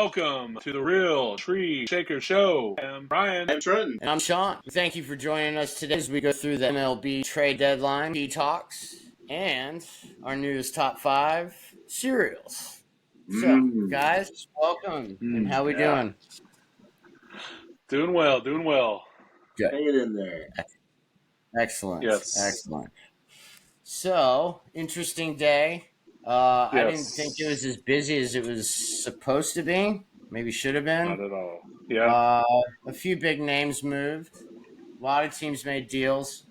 Welcome to the Real Tree Shaker Show. I'm Brian. I'm Trenton. And I'm Sean. Thank you for joining us today as we go through the MLB Trade deadline, T-Talks, and our newest top 5 cereals. So, guys, welcome. And how we doing? Doing well. Good. Hanging in there. Excellent. Yes. Excellent. So, interesting day. I didn't think it was as busy as it was supposed to be. Maybe should have been. Not at all. Yeah. A few big names moved. A lot of teams made deals.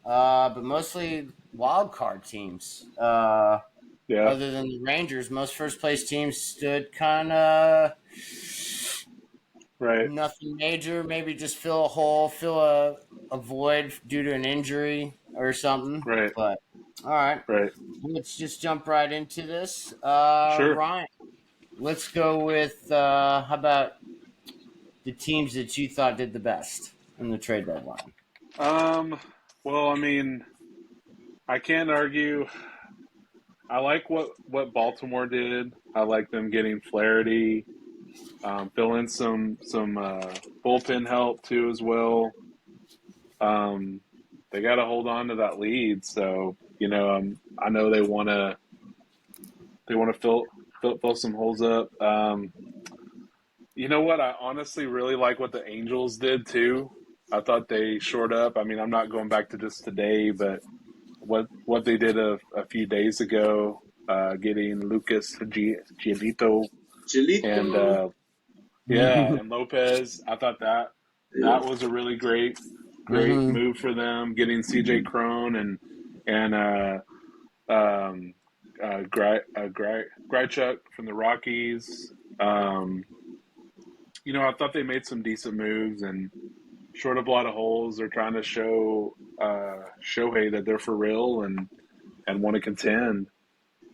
But mostly wild card teams. Other than the Rangers, most first place teams stood kind of right. Nothing major. Maybe just fill a hole, fill a void due to an injury or something. Right. But all right. Right. Let's just jump right into this. Sure. Ryan, let's go with how about the teams that you thought did the best in the trade deadline? Well, I mean, I can't argue. I like what Baltimore did. I like them getting Flaherty, fill in some bullpen help too as well. They got to hold on to that lead. So I know they want to fill some holes up. You know what? I honestly really like what the Angels did too. I thought they shored up. I mean, I'm not going back to just today, but what they did a few days ago, getting Lucas Giolito and and Lopez. I thought that was a really great move for them. Getting CJ Cron and Grichuk from the Rockies. I thought they made some decent moves and shored up a lot of holes. They're trying to show Shohei that they're for real and want to contend.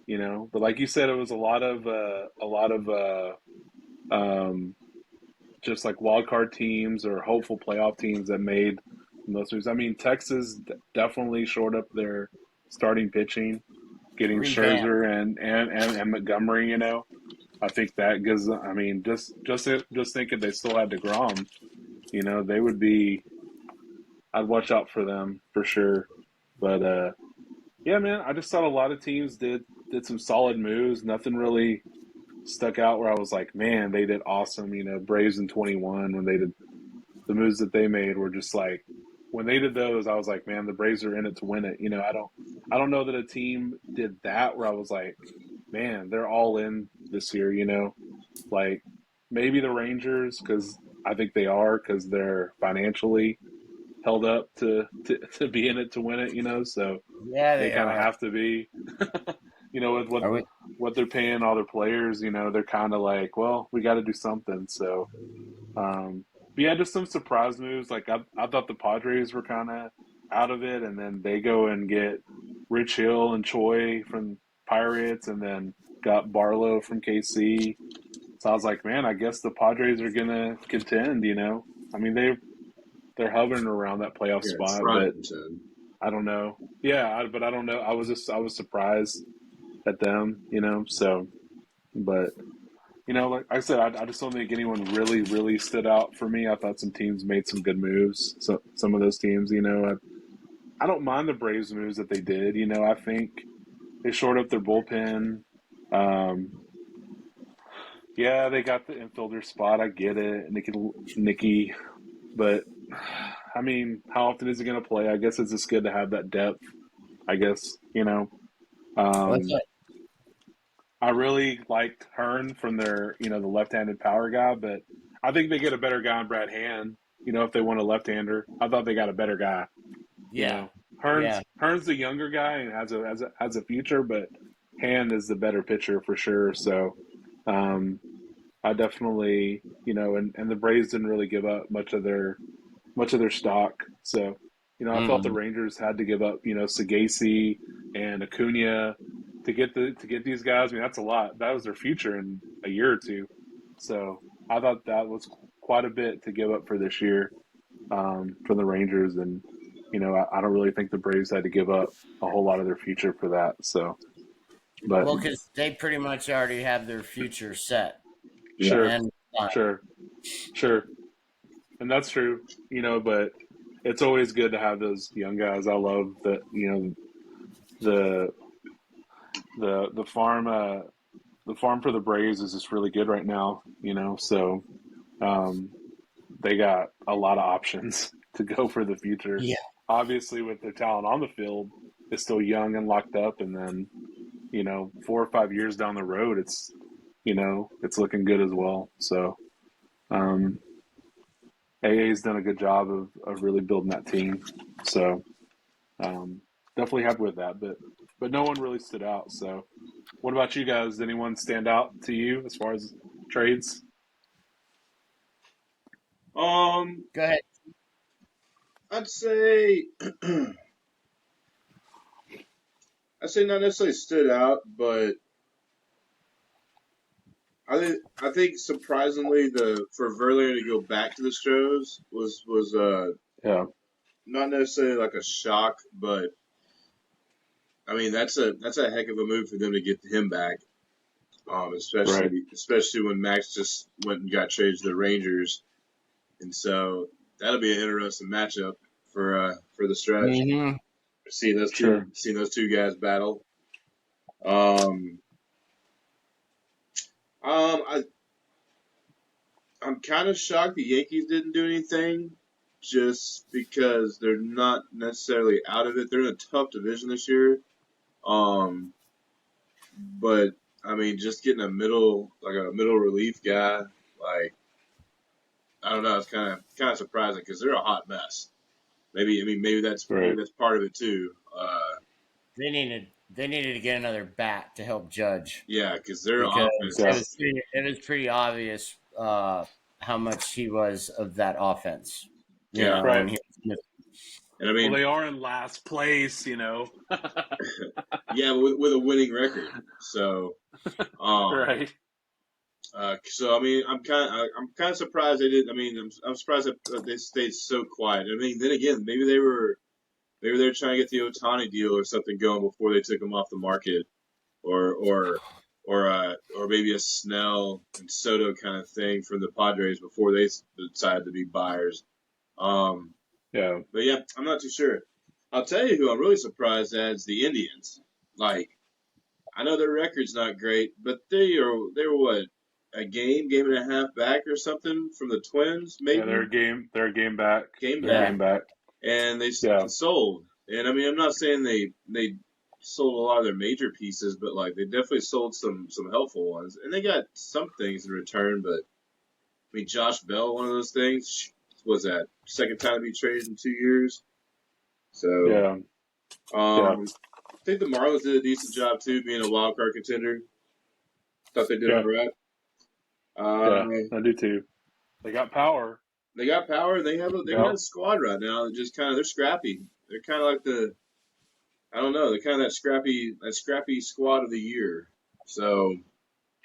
But like you said, it was a lot of just like wild card teams or hopeful playoff teams that made most moves. I mean, Texas definitely shored up their starting pitching, getting Scherzer and Montgomery. I think that gives. I mean, just thinking they still had DeGrom, they would be. I'd watch out for them for sure. But yeah, man, I just thought a lot of teams did some solid moves. Nothing really stuck out where I was like, man, they did awesome. Braves in 21 when they did the moves that they made were just like when they did those, I was like, man, the Braves are in it to win it. I don't know that a team did that where I was like, man, they're all in this year. Like maybe the Rangers because I think they are because they're financially held up to be in it to win it. So yeah, they kind of have to be. With what they're paying all their players, they're kind of like, well, we got to do something. So, but yeah, just some surprise moves. Like I thought the Padres were kind of out of it, and then they go and get Rich Hill and Choi from Pirates, and then got Barlow from KC. So I was like, man, I guess the Padres are gonna contend. I mean they're hovering around that playoff spot, but I don't know. Yeah, but I don't know. I was surprised at them, so, but, like I said, I just don't think anyone really, really stood out for me. I thought some teams made some good moves. So some of those teams, I don't mind the Braves moves that they did. I think they shored up their bullpen. Yeah, they got the infielder spot. I get it. Nicky, but I mean, how often is he going to play? I guess it's just good to have that depth, I guess, I really liked Hearn from their, the left-handed power guy, but I think they get a better guy in Brad Hand, if they want a left-hander. I thought they got a better guy. Yeah. Hearn's the younger guy and has a future, but Hand is the better pitcher for sure. So I definitely, and the Braves didn't really give up much of their stock. So, I thought the Rangers had to give up, Sagasi and Acuna to get these guys. I mean, that's a lot. That was their future in a year or two. So I thought that was quite a bit to give up for this year for the Rangers. And, I don't really think the Braves had to give up a whole lot of their future for that. So, but because they pretty much already have their future set. Sure, and sure, and that's true. But it's always good to have those young guys. I love that. The the farm the farm for the Braves is just really good right now. So um, they got a lot of options to go for the future. yeah. Obviously, with their talent on the field, is still young and locked up, and then 4 or 5 years down the road, it's looking good as well. So um, AA's done a good job of really building that team. So definitely happy with that, but no one really stood out. So what about you guys? Did anyone stand out to you as far as trades? Go ahead. I'd say not necessarily stood out, but I think surprisingly for Verlander to go back to the Stros was Yeah, not necessarily like a shock, but I mean that's a heck of a move for them to get him back. right. Especially when Max just went and got traded to the Rangers, and so that'll be an interesting matchup for the stretch. Mm-hmm. Seeing those Sure. two guys battle. Um, I I'm kind of shocked the Yankees didn't do anything, just because they're not necessarily out of it. They're in a tough division this year. Um, but I mean, just getting a middle relief guy, like I don't know, it's kind of surprising because they're a hot mess. Maybe that's Right. part of it too. They needed to get another bat to help Judge Yeah, because their because Yeah. offense. it was pretty obvious how much he was of that offense. Yeah, Right. and I Well, mean, they are in last place, yeah, with a winning record. So, Right. so I mean, I'm kind of surprised they did. I mean, I'm surprised that they stayed so quiet. I mean, then again, maybe they were trying to get the Otani deal or something going before they took him off the market, or maybe a Snell and Soto kind of thing from the Padres before they decided to be buyers. Yeah. But yeah, I'm not too sure. I'll tell you who I'm really surprised at is the Indians. Like, I know their record's not great, but they were what, a game and a half back or something from the Twins, maybe Yeah, they're a game back. game They're a back, game back. and they Yeah. sold. And I mean, I'm not saying they sold a lot of their major pieces, but like they definitely sold some helpful ones, and they got some things in return. But I mean, Josh Bell, one of those things, was that second time to be traded in 2 years. So, Yeah. Yeah. I think the Marlins did a decent job too, being a wild card contender. Thought they did Yeah. all right. Yeah. I do too. They got power. They got power. They got a squad right now that just kind of they're scrappy. They're kind of like I don't know, they're kind of that scrappy squad of the year. So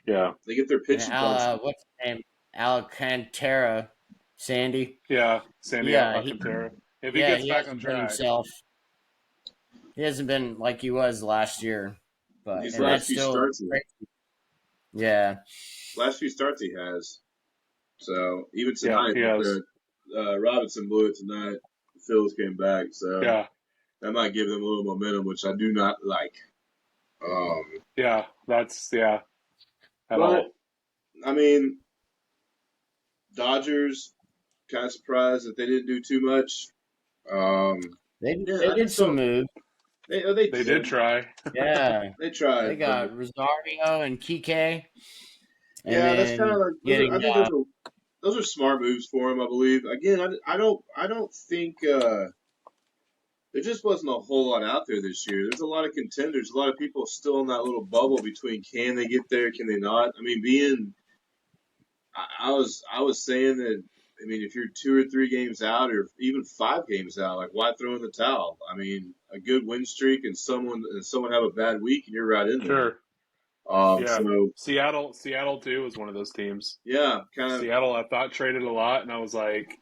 Yeah. they get their pitching. what's his name? Alcantara, Sandy. Yeah. Sandy Alcantara. If he gets he back on hasn't been track. himself. He hasn't been like he was last year, but These and last that's few still starts, yeah. last few starts he has. So even Yeah, tonight, he has. Robinson blew it tonight. The Phils came back, so Yeah. that might give them a little momentum, which I do not like. Yeah. That's at But all. I mean, Dodgers kind of surprised that they didn't do too much. They I did just some don't. moves. They did try. Yeah, They tried. they got Rosario and Kike. And Yeah, that's kind of like getting I think those are smart moves for him. I believe. Again, I don't think there just wasn't a whole lot out there this year. There's a lot of contenders, a lot of people still in that little bubble between can they get there, can they not? I mean, I was saying that. I mean, if you're 2 or 3 games out, or even 5 games out, like why throw in the towel? I mean, a good win streak and someone have a bad week, and you're right in there. Sure. Yeah. So Seattle too was one of those teams. yeah, kind of. Seattle, I thought traded a lot, and I was like,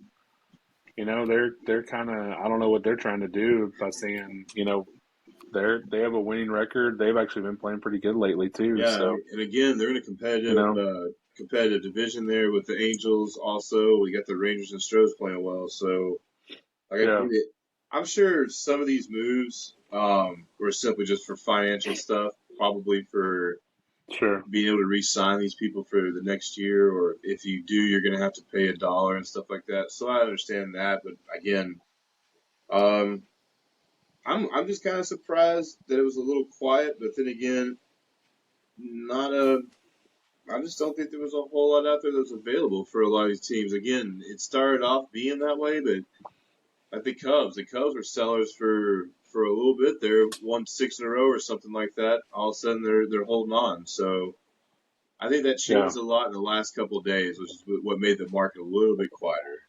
they're kind of, I don't know what they're trying to do by saying, they have a winning record. They've actually been playing pretty good lately too. Yeah, So and again, they're in a competitive division there with the Angels. Also, we got the Rangers and Stros playing well. So, like, Yeah. I'm sure some of these moves were simply just for financial stuff, probably for Sure. being able to re-sign these people for the next year, or if you do, you're going to have to pay $1 and stuff like that. So I understand that, but again, I'm just kind of surprised that it was a little quiet. But then again, not a. I just don't think there was a whole lot out there that was available for a lot of these teams. Again, it started off being that way, but like the Cubs were sellers for a little bit. They're won 6 in a row or something like that. All of a sudden, they're holding on. So I think that changed a lot in the last couple of days, which is what made the market a little bit quieter.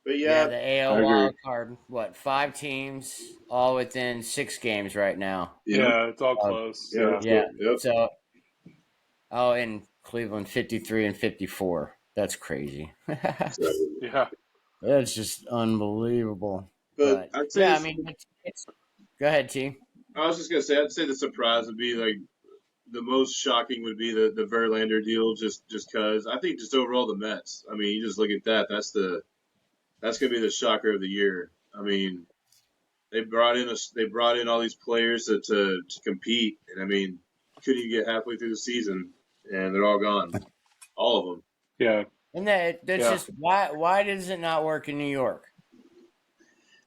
But yeah, the AL wild card. What 5 teams, all within 6 games right now. Yeah, it's all close. Yeah. Yep. So, in Cleveland, 53 and 54. That's crazy. Yeah. That's just unbelievable. But I'd say, yeah, I mean, go ahead, T. I was just gonna say, I'd say the surprise would be like the most shocking would be the Verlander deal, just because I think just overall the Mets. I mean, you just look at that. That's gonna be the shocker of the year. I mean, they brought in all these players to compete, and I mean, couldn't you get halfway through the season and they're all gone, all of them. Yeah. And that's just why does it not work in New York?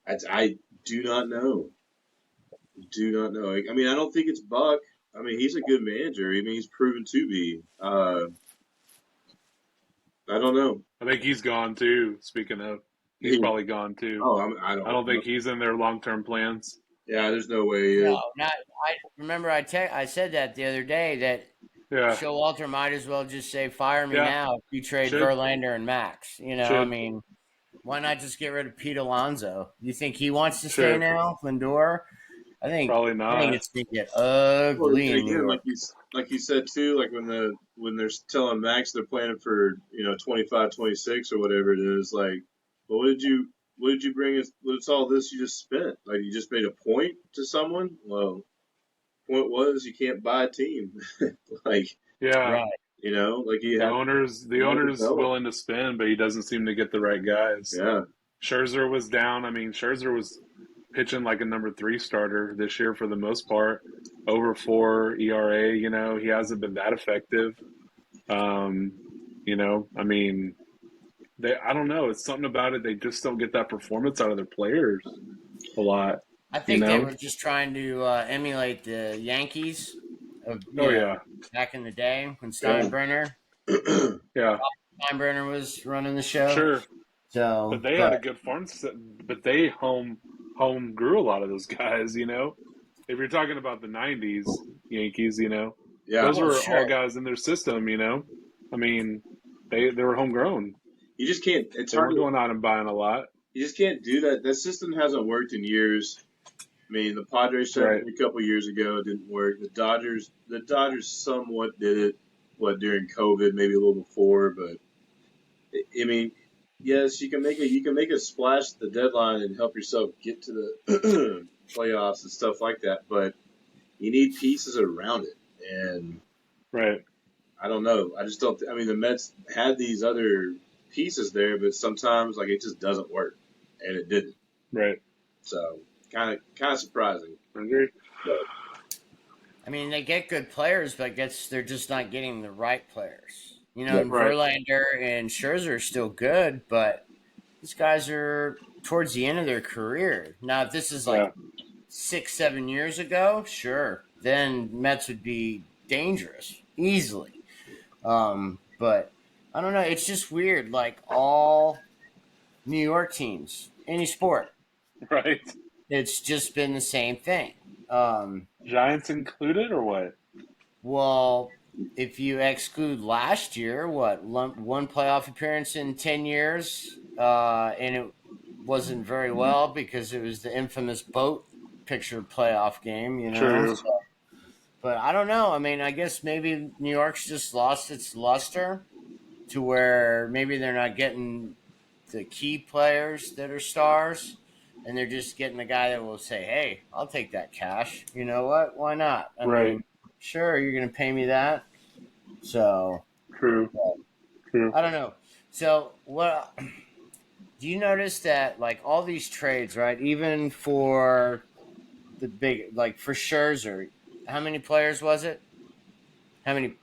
I do not know. Do not know. I mean, I don't think it's Buck. I mean, he's a good manager. I mean, he's proven to be. I don't know. I think he's gone too. Speaking of, he's probably gone too. Oh, I don't think he's in their long-term plans. Yeah, there's no way. No, not. I remember I said that the other day that Showalter might as well just say, "Fire me now if you trade Verlander and Max." You know, I mean, why not just get rid of Pete Alonso? You think he wants to stay now, Lindor? I think probably not. I think it's gonna get ugly. Well, again, like you said too, like when they're telling Max they're planning for 25, 26 or whatever it is, like, well, what did you bring us? What's all this you just spent? Like, you just made a point to someone? Well, point was you can't buy a team. Like, right. Like the owner's willing to spend, but he doesn't seem to get the right guys. Yeah. Scherzer was down. I mean, Scherzer was pitching like a number 3 starter this year for the most part, over 4 ERA. He hasn't been that effective. I mean, I don't know. It's something about it. They just don't get that performance out of their players a lot. I think they were just trying to emulate the Yankees back in the day when Steinbrenner. Steinbrenner was running the show. Sure. So, but they had a good farm, but they home grew a lot of those guys. If you're talking about the '90s Yankees, those were all guys in their system. I mean, they were homegrown. You just can't. It's hard going out and buying a lot. You just can't do that. That system hasn't worked in years. I mean, the Padres tried it a couple years ago. It didn't work. The Dodgers somewhat did it. During COVID, maybe a little before, but I mean, yes, you can make a splash at the deadline and help yourself get to the playoffs and stuff like that. But you need pieces around it, and I don't know. I just don't. I mean, the Mets had these other pieces there, but sometimes it just doesn't work, and it didn't. Right. So kind of surprising. I agree. But, I mean, they get good players, but I guess they're just not getting the right players. And Verlander and Scherzer are still good, but these guys are towards the end of their career. Now, if this is 6-7 years ago, sure, then Mets would be dangerous easily. But I don't know. It's just weird. Like all New York teams, any sport, right? It's just been the same thing. Giants included, or what? Well, if you exclude last year, one playoff appearance in 10 years, and it wasn't very well because it was the infamous boat picture playoff game, True. So, but I don't know. I mean, I guess maybe New York's just lost its luster to where maybe they're not getting the key players that are stars. And they're just getting the guy that will say, "Hey, I'll take that cash. You know what? Why not? I mean, sure, you're going to pay me that." So True. I don't know. So what do you notice that like all these trades, right? Even for the big, like for Scherzer, how many players was it? How many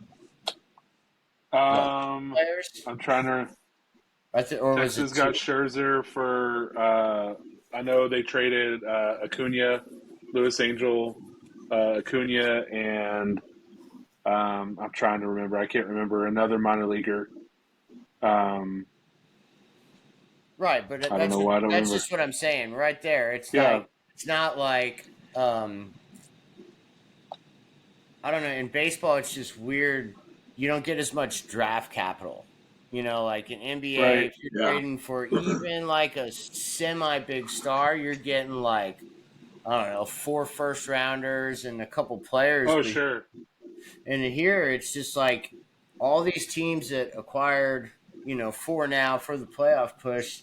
like players? I'm trying to. Or was it Texas got two? Scherzer for. I know they traded Acuna, Louis Angel, Acuna, and I'm trying to remember. I can't remember another minor leaguer. Right, but I don't know why I don't that's remember. just what I'm saying right there. Yeah, It's not like I don't know. In baseball, it's just weird. You don't get as much draft capital. You know, like in NBA, right. if you're Yeah. trading for even like a semi big star, you're getting like I don't know, 4 first rounders and a couple players. Oh, But sure. and here, it's just like all these teams that acquired, four now for the playoff push,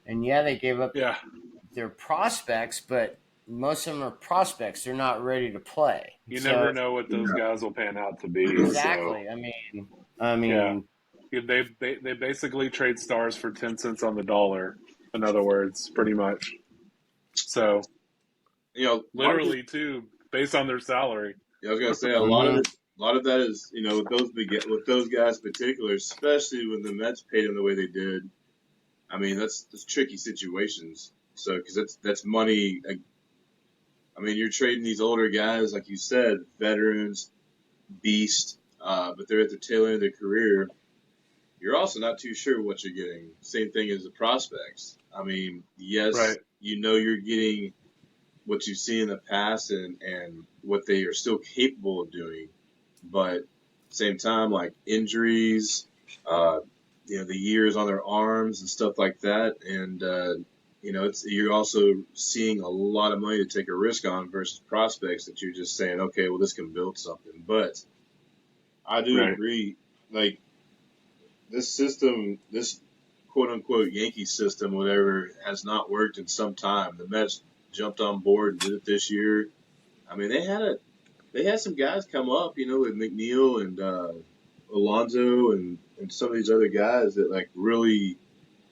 and yeah, they gave up Yeah, their prospects, but most of them are prospects. They're not ready to play. you So never know what those Yeah. guys will pan out to be. So exactly. I yeah, mean, they basically trade stars for 10 cents on the dollar. In other words, pretty much. So A lot of literally too, based on their salary. I was gonna say mhm. a lot of that is with those guys in particular, especially when the Mets paid them the way they did. I mean, that's tricky situations. So because that's money. I mean, you're trading these older guys, like you said, veterans, beast, but they're at the tail end of their career. You're also not too sure what you're getting. Same thing as the prospects. I mean, yes, Right. you're getting what you've seen in the past and what they are still capable of doing. But same time, like injuries, uh, the years on their arms and stuff like that, and you're also seeing a lot of money to take a risk on versus prospects that you're just saying, okay, well, this can build something. But I do Right. agree, like this system, this quote unquote Yankee system, whatever, has not worked in some time. The Mets jumped on board and did it this year. I mean, they had some guys come up, with McNeil and Alonso and some of these other guys that like really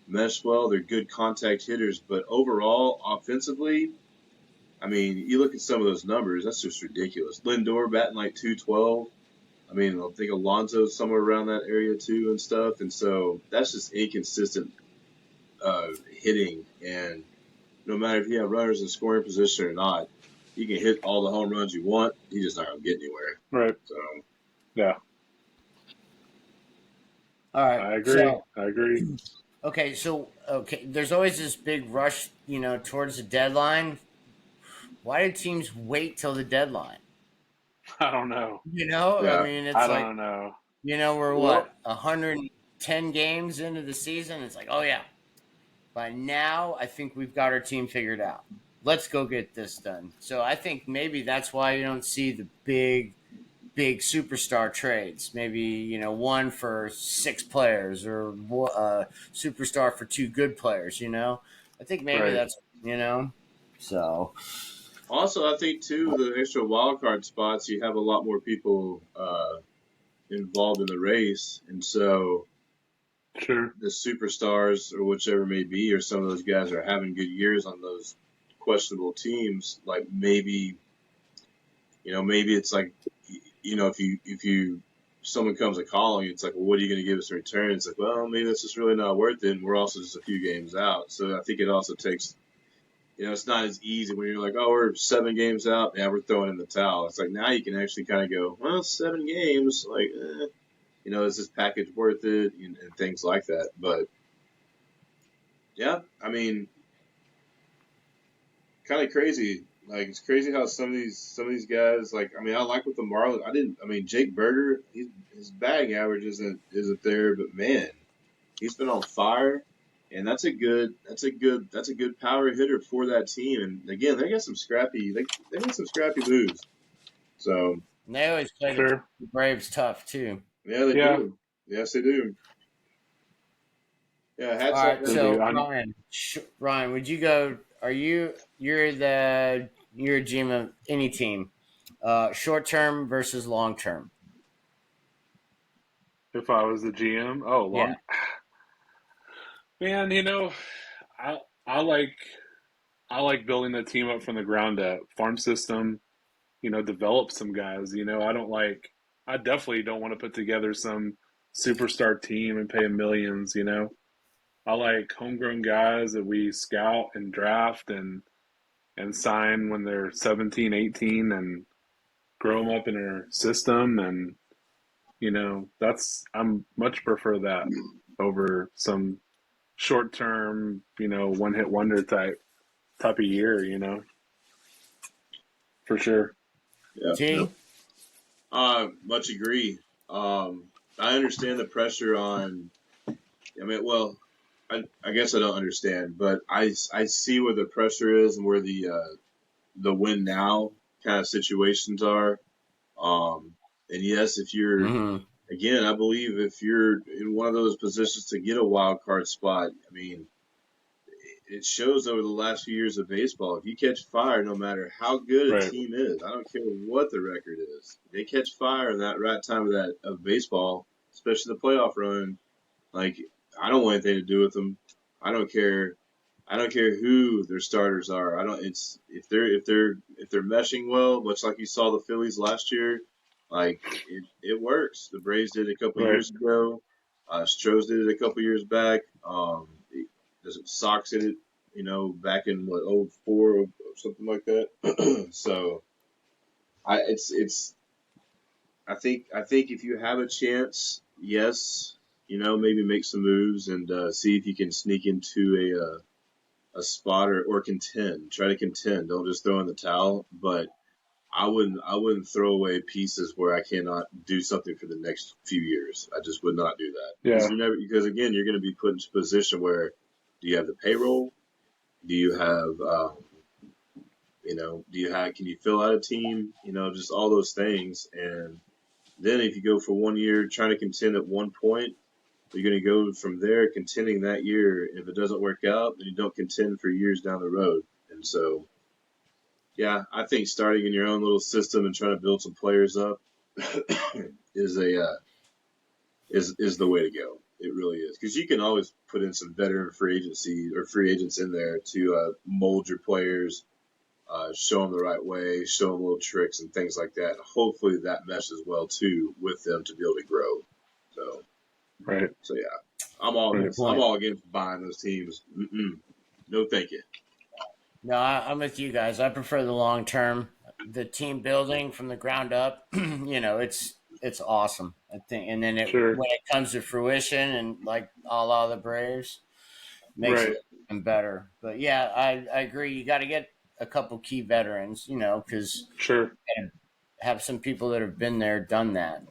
mesh well. They're good contact hitters, but overall, offensively, I mean, you look at some of those numbers, that's just ridiculous. Lindor batting like 212. I mean, I think Alonso's somewhere around that area too and stuff. And so that's just inconsistent hitting. And no matter if you have runners in scoring position or not, you can hit all the home runs you want. You're just not going to get anywhere. Right. So, Yeah. All right. I agree. Okay. There's always this big rush, towards the deadline. Why do teams wait till the deadline? I don't know. I yeah. mean, I it's like don't know. we're Well, what 110 games into the season. It's like, oh yeah, by now I think we've got our team figured out. Let's go get this done. So I think maybe that's why you don't see the big superstar trades. Maybe one for 6 players or a superstar for 2 good players. I think maybe Right. that's So also, I think too, the extra wild card spots, you have a lot more people involved in the race, and so Sure. the superstars or whichever may be, or some of those guys are having good years on those questionable teams. Like maybe it's like, if someone comes a calling, it's like, well, what are you going to give us in return? It's like, well, maybe that's just really not worth it, and we're also just a few games out. So I think it also takes. It's not as easy when you're like, oh, we're 7 games out, yeah, we're throwing in the towel. It's like now you can actually kind of go, well, 7 games, like, is this package worth it, and things like that. But yeah, I mean, kind of crazy. Like it's crazy how some of these guys, like, I mean, I like with the Marlins. I mean, Jake Berger, his batting average isn't there, but man, he's been on fire. And that's a good power hitter for that team. And again, they got some scrappy moves. So and they always play the Sure. Braves tough too. yeah, they Yeah. do. Yes, they do. Yeah, All hats off right, to They them. do. so Ryan, would you go? You're a GM of any team, short term versus long term? If I was the GM, oh, Yeah. Man, I I like I like building the team up from the ground up, farm system. Develop some guys. I definitely don't want to put together some superstar team and pay 'em millions. I like homegrown guys that we scout and draft and sign when they're 17, 18, and grow them up in our system. And I'm much prefer that over some short term, one hit wonder type of year, for sure. Yeah. T? Much agree. I understand the pressure on. I mean, well, I guess I don't understand, but I see where the pressure is and where the win now kind of situations are. And yes, if you're Mm-hmm. again, I believe if you're in one of those positions to get a wild card spot, I mean, it shows over the last few years of baseball. If you catch fire, no matter how good a Right. team is, I don't care what the record is, they catch fire in that right time of baseball, especially the playoff run. Like, I don't want anything to do with them. I don't care. I don't care who their starters are. I don't. It's if they're meshing well, much like you saw the Phillies last year. Like it works. The Braves did it a couple Right. years ago. Stros did it a couple years back. The Sox did it, back in what '04 or something like that. So it's I think if you have a chance, yes, maybe make some moves and see if you can sneak into a spot or contend. Try to contend. Don't just throw in the towel. But I wouldn't throw away pieces where I cannot do something for the next few years. I just would not do that Yeah. because again you're going to be put into a position where do you have the payroll? Do you have can you fill out a team? Just all those things. And then if you go for 1 year trying to contend at one point, you're going to go from there contending that year. If it doesn't work out, then you don't contend for years down the road. And so, yeah, I think starting in your own little system and trying to build some players up is is the way to go. It really is, because you can always put in some veteran free agency or free agents in there to mold your players, show them the right way, show them little tricks and things like that. Hopefully that meshes well too with them to be able to grow. So, Right. yeah, I'm all Right. against. I'm all against buying those teams. No, thank you. No, I'm with you guys. I prefer the long term, the team building from the ground up. It's awesome. I think, and then Sure. when it comes to fruition, and like a la the Braves, makes Right. it even better. But yeah, I agree. You got to get a couple key veterans, because Sure. have some people that have been there, done that.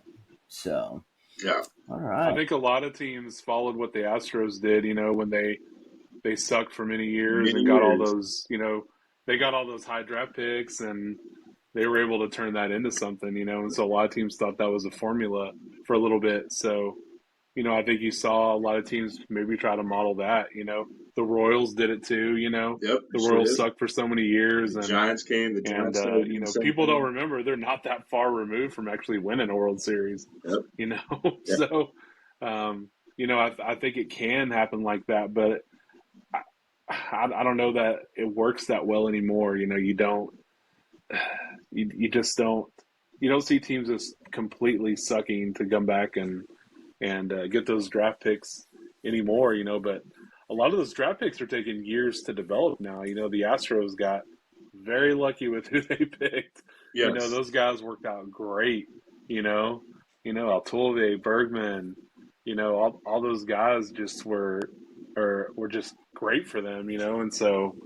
So, Yeah. all I right. think a lot of teams followed what the Astros did, when they sucked for many years Many and got all years. those, they got all those high draft picks and they were able to turn that into something, and so a lot of teams thought that was a formula for a little bit. So, I think you saw a lot of teams maybe try to model that, the Royals did it too, Yep. the Sure Royals did. sucked for so many years The and Giants came. The Giants started doing the same people don't thing. remember they're not that far removed from actually winning a World Series, Yep. Yeah. So, I think it can happen like that, but I don't know that it works that well anymore. You just don't see teams as completely sucking to come back and get those draft picks anymore. But a lot of those draft picks are taking years to develop now. The Astros got very lucky with who they picked. Yes. Those guys worked out great. Altuve, Bergman, all those guys just were just great for them. And so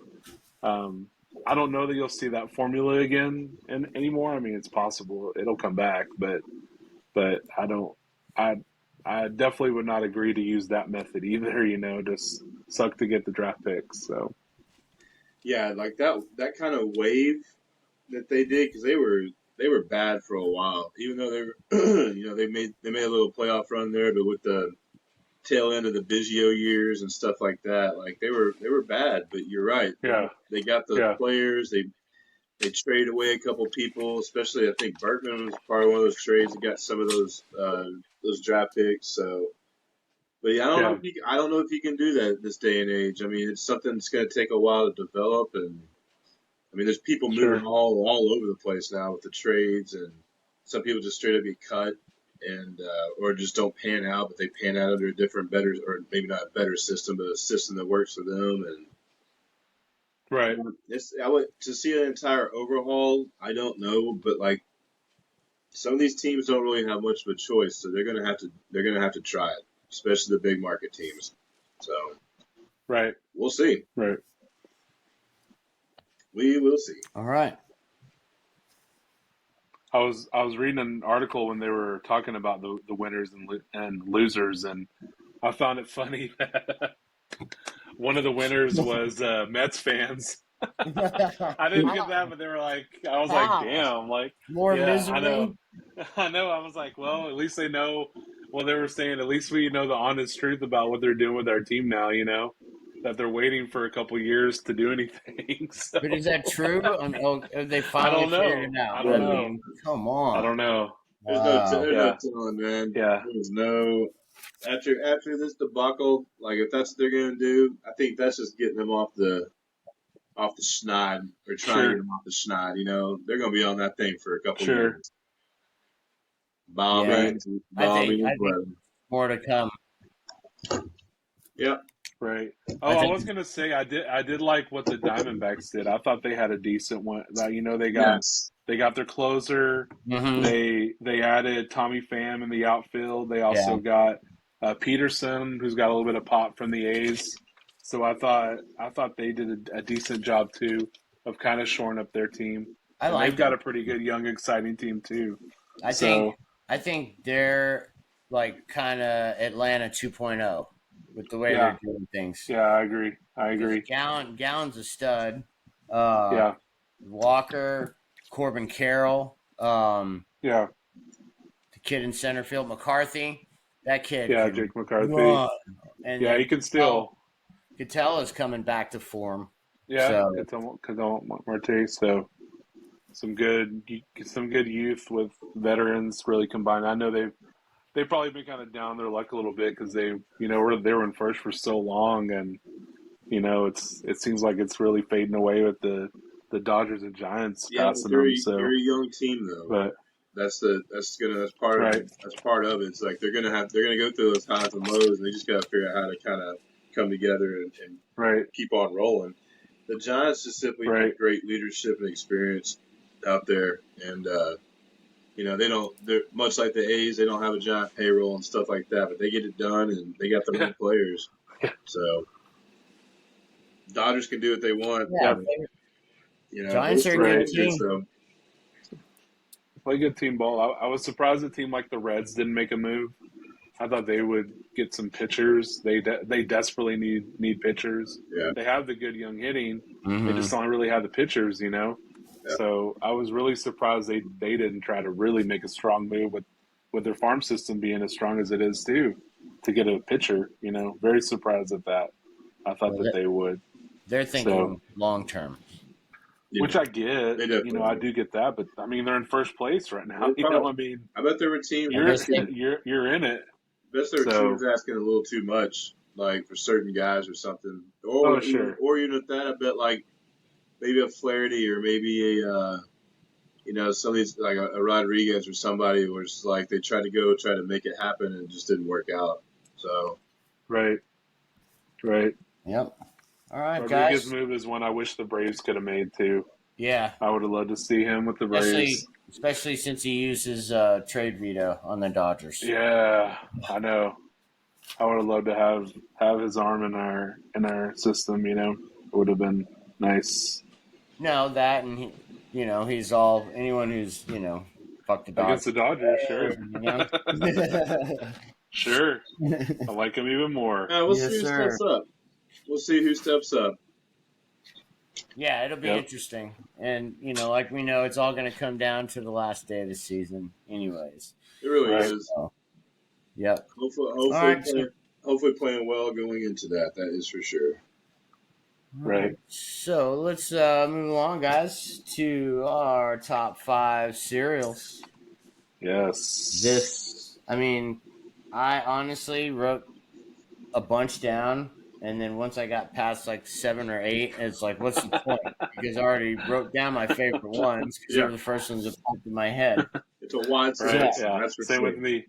I don't know that you'll see that formula again anymore. I mean, it's possible it'll come back, but I don't. I definitely would not agree to use that method either. Just suck to get the draft picks. So Yeah, like that kind of wave that they did, because they were bad for a while. Even though they were, they made a little playoff run there, but with the tail end of the Biggio years and stuff like that, like they were bad. But you're right. yeah, They got those yeah, players. They traded away a couple people, especially I think Bergman was part of one of those trades that got some of those those draft picks. So, but yeah, I don't know if you can do that this day and age. I mean, it's something that's going to take a while to develop, and I mean, there's people moving all over the place now with the trades, and some people just straight up get cut, and or just don't pan out, but they pan out under a different, better, or maybe not a better system, but a system that works for them. And right, I would to see an entire overhaul. I don't know, but like some of these teams don't really have much of a choice, so they're gonna have to try it, especially the big market teams. So, right, we'll see. Right. We will see. All right. I was reading an article when they were talking about the winners and losers, and I found it funny that one of the winners was Mets fans. I didn't get that, but they were like, I was like, damn, like more misery. I know. I was like, well, at least they know. Well, they were saying at least we know the honest truth about what they're doing with our team now. You know, that they're waiting for a couple years to do anything. So. But is that true? They finally figured it out. I don't know. Come on. I don't know. There's no telling, man. Yeah. There's no after this debacle. Like if that's what they're gonna do, I think that's just getting them off the schneid or trying to get them off the schneid. You know, they're gonna be on that thing for a couple years. Bombing, I think more to come. Yep. Right. Oh, I was gonna say I did like what the Diamondbacks did. I thought they had a decent one. You know, they got their closer. Mm-hmm. They added Tommy Pham in the outfield. They also got Peterson, who's got a little bit of pop from the A's. So I thought they did a decent job too of kind of shoring up their team. They've got a pretty good young, exciting team too. I think they're like kind of Atlanta 2.0 with the way they're doing things. Yeah, I agree. Gallen's a stud. Walker, Corbin Carroll. The kid in center field, McCarthy. That kid. Yeah, Jake McCarthy. And he can still. Cattell is coming back to form. Yeah, Cattell Marte. So some good youth with veterans really combined. I know they've probably been kind of down their luck a little bit because they were in first for so long, and you know it seems like it's really fading away with the Dodgers and Giants passing them. So they're a young team though. But that's part of it. That's part of it. It's like they're gonna go through those highs and lows, and they just gotta figure out how to kind of come together and keep on rolling. The Giants just simply have great leadership and experience out there, and you know they're much like the A's. They don't have a giant payroll and stuff like that, but they get it done, and they got the right players. So Dodgers can do what they want. Yeah. You know, Giants are a good team. So. Play good team ball. I was surprised a team like the Reds didn't make a move. I thought they would get some pitchers. They desperately need pitchers. Yeah. They have the good young hitting. Mm-hmm. They just don't really have the pitchers, you know. Yeah. So I was really surprised they didn't try to really make a strong move with their farm system being as strong as it is too, to get a pitcher. You know, very surprised at that. I thought that they would. They're thinking long term. Yeah. Which I get, you know, I do get that, but I mean, they're in first place right now. You know, I mean, I bet their team. You're in it. I bet their team's asking a little too much, like for certain guys or something. Or even at that, I bet like maybe a Flaherty or maybe a, you know, some of these like a Rodriguez or somebody where it's like they tried to make it happen and it just didn't work out. So. Right. Yep. All right, Rodriguez guys. move is one I wish the Braves could have made too. Yeah. I would have loved to see him with the Braves. Especially since he uses trade veto on the Dodgers. Yeah, I know. I would have loved to have his arm in our system, you know. It would have been nice. No, that and he, you know, he's all anyone who's, you know, fuck the Dodgers. Against the Dodgers, sure. You know? Sure. I like him even more. We'll see who steps up. We'll see who steps up. Yeah, it'll be interesting. And, you know, like we know, it's all going to come down to the last day of the season anyways. It really is. So, yep. Hopefully playing well going into that. That is for sure. Right. So let's move along, guys, to our top 5 cereals. Yes. This, I mean, I honestly wrote a bunch down, and then once I got past like 7 or 8, it's like, what's the point? Because I already wrote down my favorite ones because they were the first ones that popped in my head. It's a wide Right, selection, that's for Same sure. with me.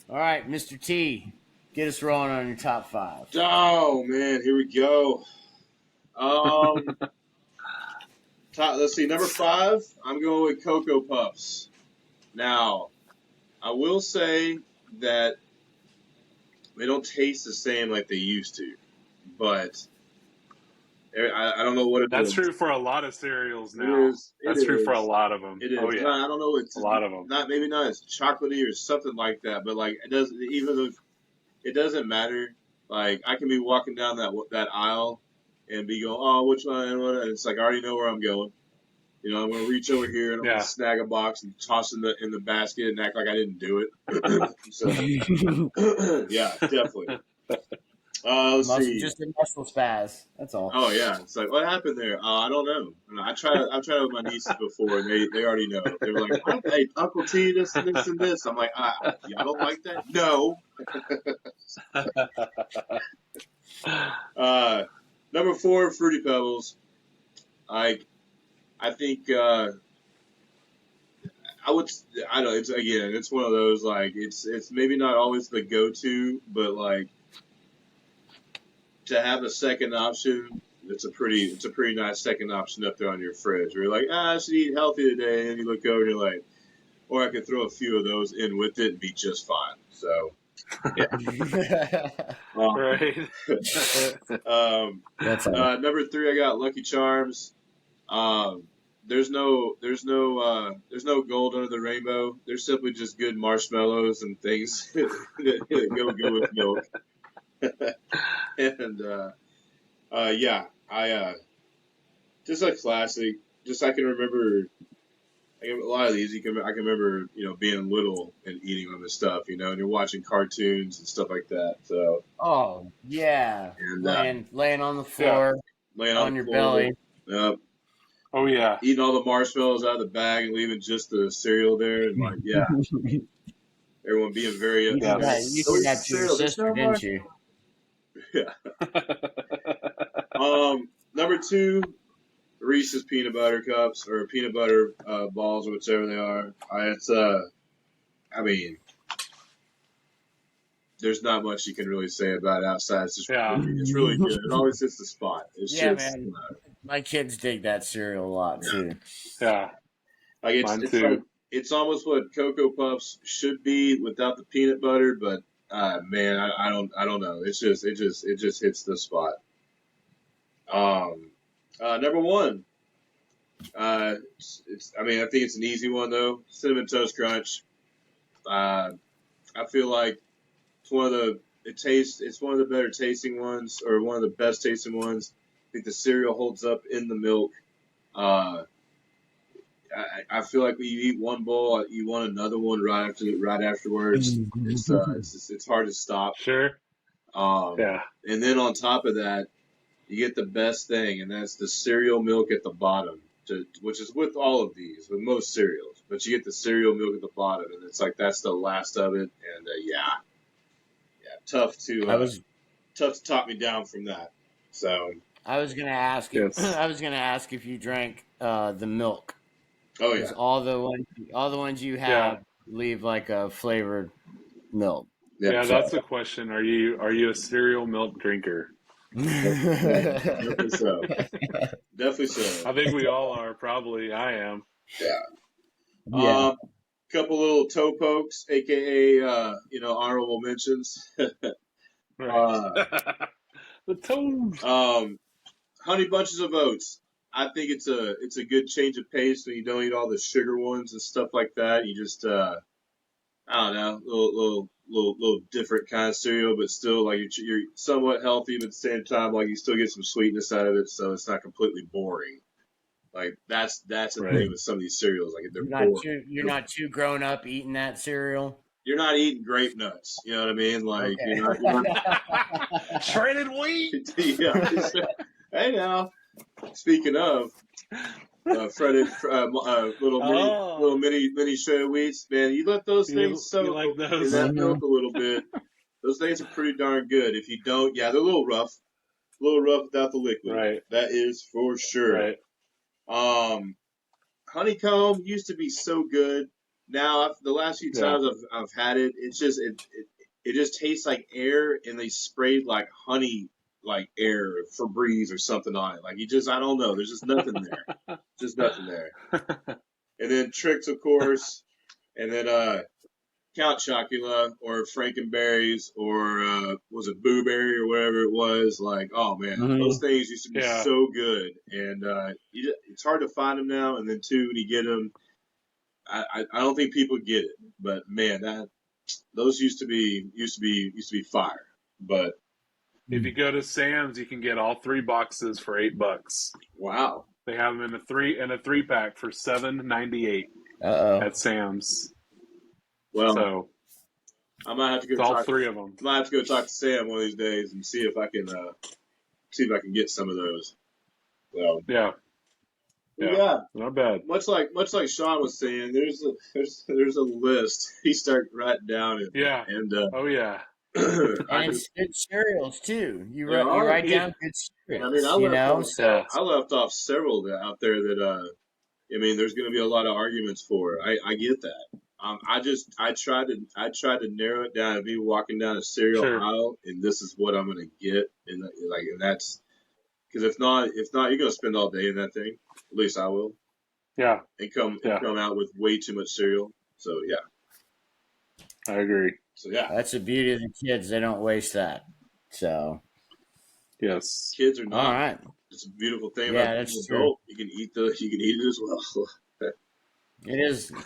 All right, Mr. T, get us rolling on your top 5. Oh man, here we go. Let's see, number 5. I'm going with Cocoa Puffs. Now, I will say that they don't taste the same like they used to, but I don't know what it is. That's true for a lot of cereals now. It is. That's true for a lot of them. It is. Oh yeah. I don't know. It's a lot of them. Maybe not as chocolatey or something like that, but like it doesn't. Even though it doesn't matter. Like I can be walking down that aisle and be going, oh, which one? And it's like I already know where I'm going. You know, I'm going to reach over here and I'm going to snag a box and toss in the basket and act like I didn't do it. So, yeah, definitely. Let's see. Just a muscle spaz. That's all. Oh yeah, it's like what happened there? I don't know. I tried it with my nieces before, and they already know. They were like, "Hey, Uncle T, this and this." I'm like, "I don't like that." No. Number 4, Fruity Pebbles. I think I don't know. It's one of those like it's maybe not always the go-to, but like. To have a second option, it's a pretty nice second option up there on your fridge. Where you're like, I should eat healthy today, and you look over and you're like, or I could throw a few of those in with it and be just fine. So, yeah. Right. Number 3, I got Lucky Charms. There's no gold under the rainbow. They're simply just good marshmallows and things that go good with milk. And I just a classic. Just I can remember a lot of these. I can remember being little and eating them and stuff. And you're watching cartoons and stuff like that. So oh yeah, and laying on the floor, laying on your belly. Yep. Oh yeah, eating all the marshmallows out of the bag and leaving just the cereal there, and like everyone being very upset. You did that to your sister, didn't you? Yeah. Number 2, Reese's peanut butter cups or peanut butter balls or whichever they are. There's not much you can really say about it outside. It's really good. It always hits the spot. Man. My kids dig that cereal a lot too. Yeah. Like Mine too. It's almost what Cocoa Puffs should be without the peanut butter, but man, I don't know. It just hits the spot. Number 1. I think it's an easy one though. Cinnamon Toast Crunch. I feel like it's one of the better tasting ones, or one of the best tasting ones. I think the cereal holds up in the milk. I feel like when you eat one bowl, you want another one right afterwards. It's hard to stop. Sure. And then on top of that, you get the best thing, and that's the cereal milk at the bottom, which is with all of these, with most cereals. But you get the cereal milk at the bottom, and it's like that's the last of it. And tough to talk me down from that. So I was gonna ask. I was gonna ask if you drank the milk. Oh yeah. All the ones you have leave like a flavored milk. Yeah, that's the question. Are you a cereal milk drinker? Definitely so. Definitely so. I think we all are. Probably I am. Yeah. Couple little toe pokes, aka honorable mentions. The toes. Honey Bunches of Oats. I think it's a good change of pace when you don't eat all the sugar ones and stuff like that. You just I don't know, little different kind of cereal, but still like you're somewhat healthy, but at the same time like you still get some sweetness out of it, so it's not completely boring. Like that's the thing with some of these cereals, like they're boring. You're not too grown up eating that cereal. You're not eating grape nuts, you know what I mean? Like you're not shredded wheat. Yeah. Hey now. Speaking of, Fretted, little mini shredded wheats. Man, you let those things soak like those? in that milk a little bit. Those things are pretty darn good. If you don't, yeah, they're a little rough without the liquid. Right. That is for sure. Right. Honeycomb used to be so good. Now, the last few times I've had it, it's just it just tastes like air, and they sprayed like honey, like air, Febreze or something on it. Like I don't know. There's just nothing there. Just nothing there. And then Tricks, of course, and then Count Chocula or Frankenberries or was it Booberry or whatever it was. Like, oh man, those things used to be so good, and it's hard to find them now. And then too, when you get them, I don't think people get it, but man, those used to be fire. But if you go to Sam's, you can get all 3 boxes for $8. Wow, they have them in a 3-pack for $7.98 at Sam's. Well, so I might have to go. All 3 of them. I might have to go talk to Sam one of these days and see if I can get some of those. Well, yeah, not bad. Much like Sean was saying, there's a list. He started writing down it. Yeah. And oh yeah. And it's good cereals too. You write down good cereals. I left off several out there that there's going to be a lot of arguments for. I get that. I tried to narrow it down and be walking down a cereal aisle, and this is what I'm going to get, and that's because if not, you're going to spend all day in that thing. At least I will. Yeah. And come out with way too much cereal. So yeah. I agree. So yeah. That's the beauty of the kids; they don't waste that. So. Yes. Kids are not. All right. It's a beautiful thing about being an adult. You can eat it as well.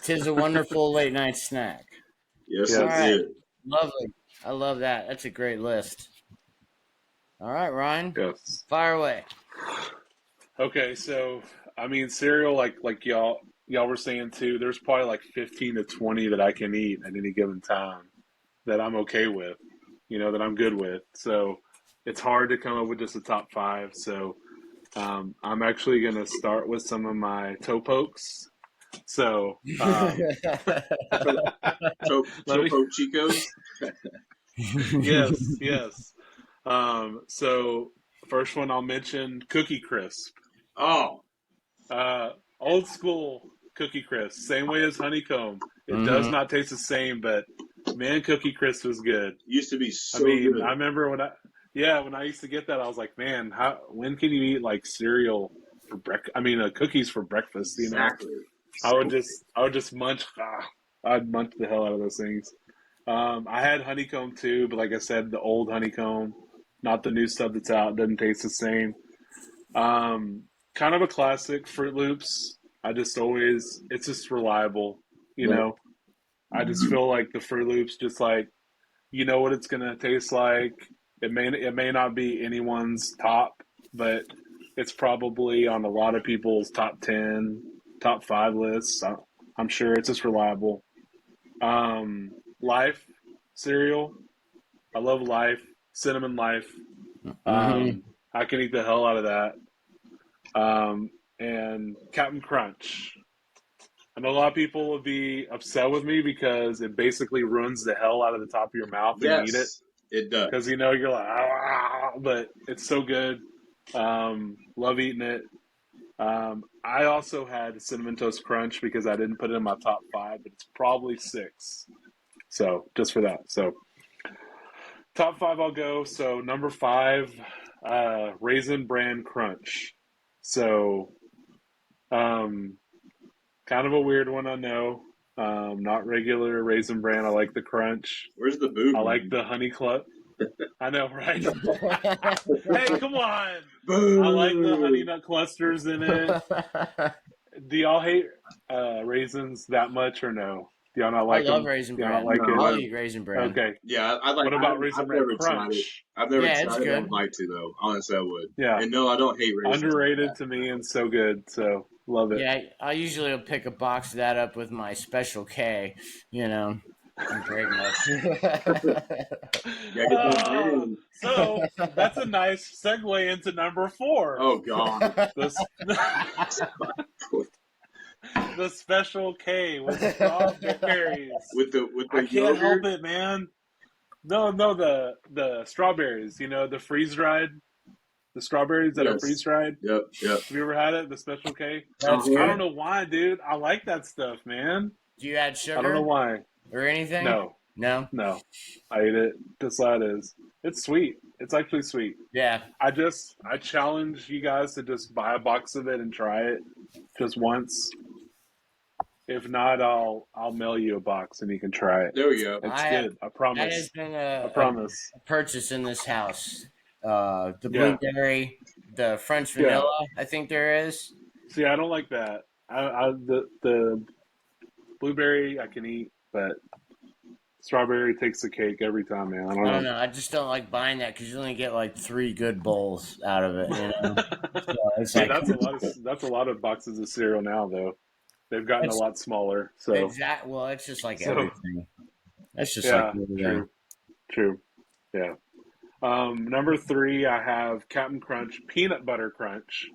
Tis a wonderful late night snack. Yes, it is. Lovely. I love that. That's a great list. All right, Ryan. Yes. Fire away. Okay, so cereal like y'all were saying too. There's probably like 15 to 20 that I can eat at any given time that I'm okay with. That I'm good with. So it's hard to come up with just a top 5. So I'm actually gonna start with some of my toe pokes. So, Toe poke Chicos. yes. So first one I'll mention Cookie Crisp. Oh, old school Cookie Crisp, same way as Honeycomb. It does not taste the same, but man, Cookie Crisp was good. Used to be so good. I remember when I used to get that, I was like, man, when can you eat like cereal for breakfast? Cookies for breakfast. Exactly. I would just munch. I'd munch the hell out of those things. I had Honeycomb too, but like I said, the old Honeycomb, not the new stuff that's out. Doesn't taste the same. Kind of a classic, Fruit Loops. It's just reliable. I just feel like the Fruit Loops, just like what it's gonna taste like. It may not be anyone's top, but it's probably on a lot of people's top 10. Top 5 lists. I'm sure it's just reliable. Life cereal. I love Life. Cinnamon Life. I can eat the hell out of that. And Captain Crunch. I know a lot of people will be upset with me because it basically ruins the hell out of the top of your mouth when you eat it. It does. Because you're like, but it's so good. Love eating it. I also had Cinnamon Toast Crunch because I didn't put it in my top 5, but it's probably 6. So just for that. So top 5 I'll go. So number 5, Raisin Bran Crunch. So kind of a weird one, I know. Not regular Raisin Bran. I like the crunch. Where's the boo? I like the Honey Club. I know, right? Hey, come on! Boo. I like the honey nut clusters in it. Do y'all hate raisins that much or no? Do y'all not like them? I love Raisin Bran. I'll eat Raisin Bran. Okay. Yeah, I like. What about Raisin Bran Crunch? I've never tried it. I'd like to though. Honestly, I would. Yeah. And no, I don't hate raisins. Underrated to me and so good. So love it. Yeah, I usually will pick a box of that up with my Special K. Great much. So that's a nice segue into number 4. Oh God. The Special K with strawberries. With the I can't help it, man. No, the strawberries. You know, the freeze dried. The strawberries that are freeze dried. Yep. Have you ever had it? The Special K. That's I don't know why, dude. I like that stuff, man. Do you add sugar? I don't know why or anything. No. I ate it just how it is. It's sweet. It's actually sweet. Yeah. I challenge you guys to just buy a box of it and try it just once. If not, I'll mail you a box and you can try it. There we go. It's good. I promise. That has been I promise. a purchase in this house. The blueberry, the French vanilla. I think there is. See, I don't like that. The blueberry I can eat, but strawberry takes the cake every time, man. I don't know. I just don't like buying that because you only get like 3 good bowls out of it. You know? So it's that's a lot of boxes of cereal now, though. They've gotten a lot smaller. So exactly. Well, it's just like everything. It's just like everything. True. Yeah. Number 3, I have Captain Crunch Peanut Butter Crunch.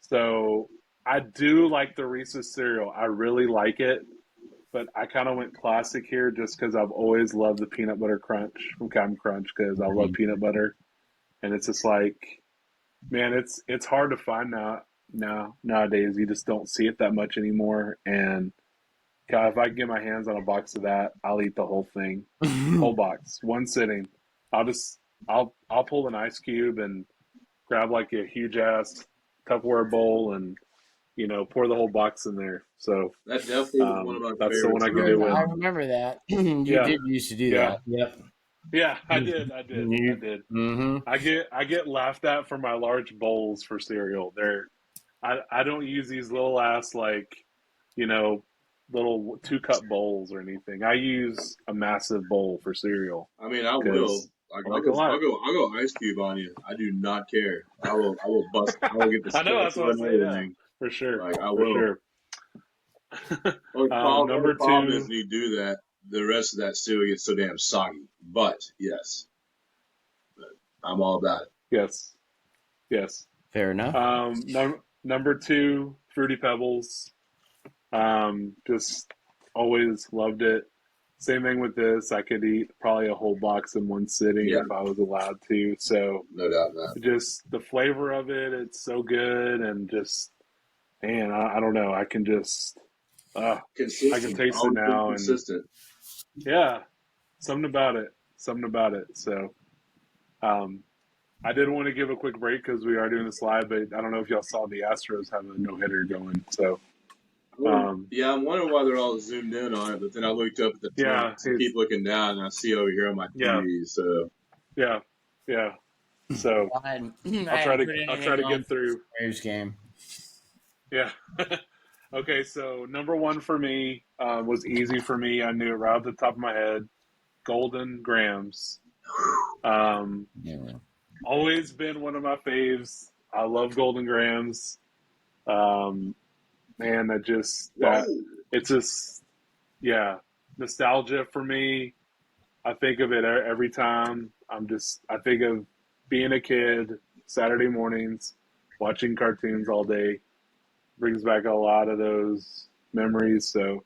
So I do like the Reese's cereal. I really like it, but I kind of went classic here just because I've always loved the Peanut Butter Crunch from Captain Crunch because I love peanut butter, and it's just like, man, it's hard to find nowadays. You just don't see it that much anymore, and God, if I can get my hands on a box of that, I'll eat the whole thing, whole box, one sitting. I'll pull an ice cube and grab like a huge ass Tupperware bowl and pour the whole box in there. So that definitely one of my that's favorites. the one I can do with. I remember that. You did used to do that. Yep. Yeah, I did. Mm-hmm. I get laughed at for my large bowls for cereal. I don't use these little ass little 2-cup bowls or anything. I use a massive bowl for cereal. I mean, I will. I'll go ice cube on you. I do not care. I will bust. I will get the. I know that's what I'm saying. For sure. I will. Sure. Number 2 is when you do that, the rest of that cereal gets so damn soggy. But yes, I'm all about it. Yes. Fair enough. Number 2, Fruity Pebbles. Just always loved it. Same thing with this. I could eat probably a whole box in one sitting if I was allowed to. So no doubt in that. Just the flavor of it, it's so good, and just man, I don't know. I can just I can taste it now, consistent. Yeah, something about it. So, I did want to give a quick break because we are doing this live, but I don't know if y'all saw the Astros have a no-hitter going. So. I'm wondering why they're all zoomed in on it, but then I looked up at the top and keep looking down, and I see over here on my TV. So So I'll try to get through. Braves game. Yeah. Okay, so number 1 for me was easy for me. I knew it right off the top of my head. Golden Grams. Always been one of my faves. I love Golden Grams. Man, it's just, nostalgia for me. I think of it every time. I think of being a kid, Saturday mornings, watching cartoons all day. Brings back a lot of those memories. So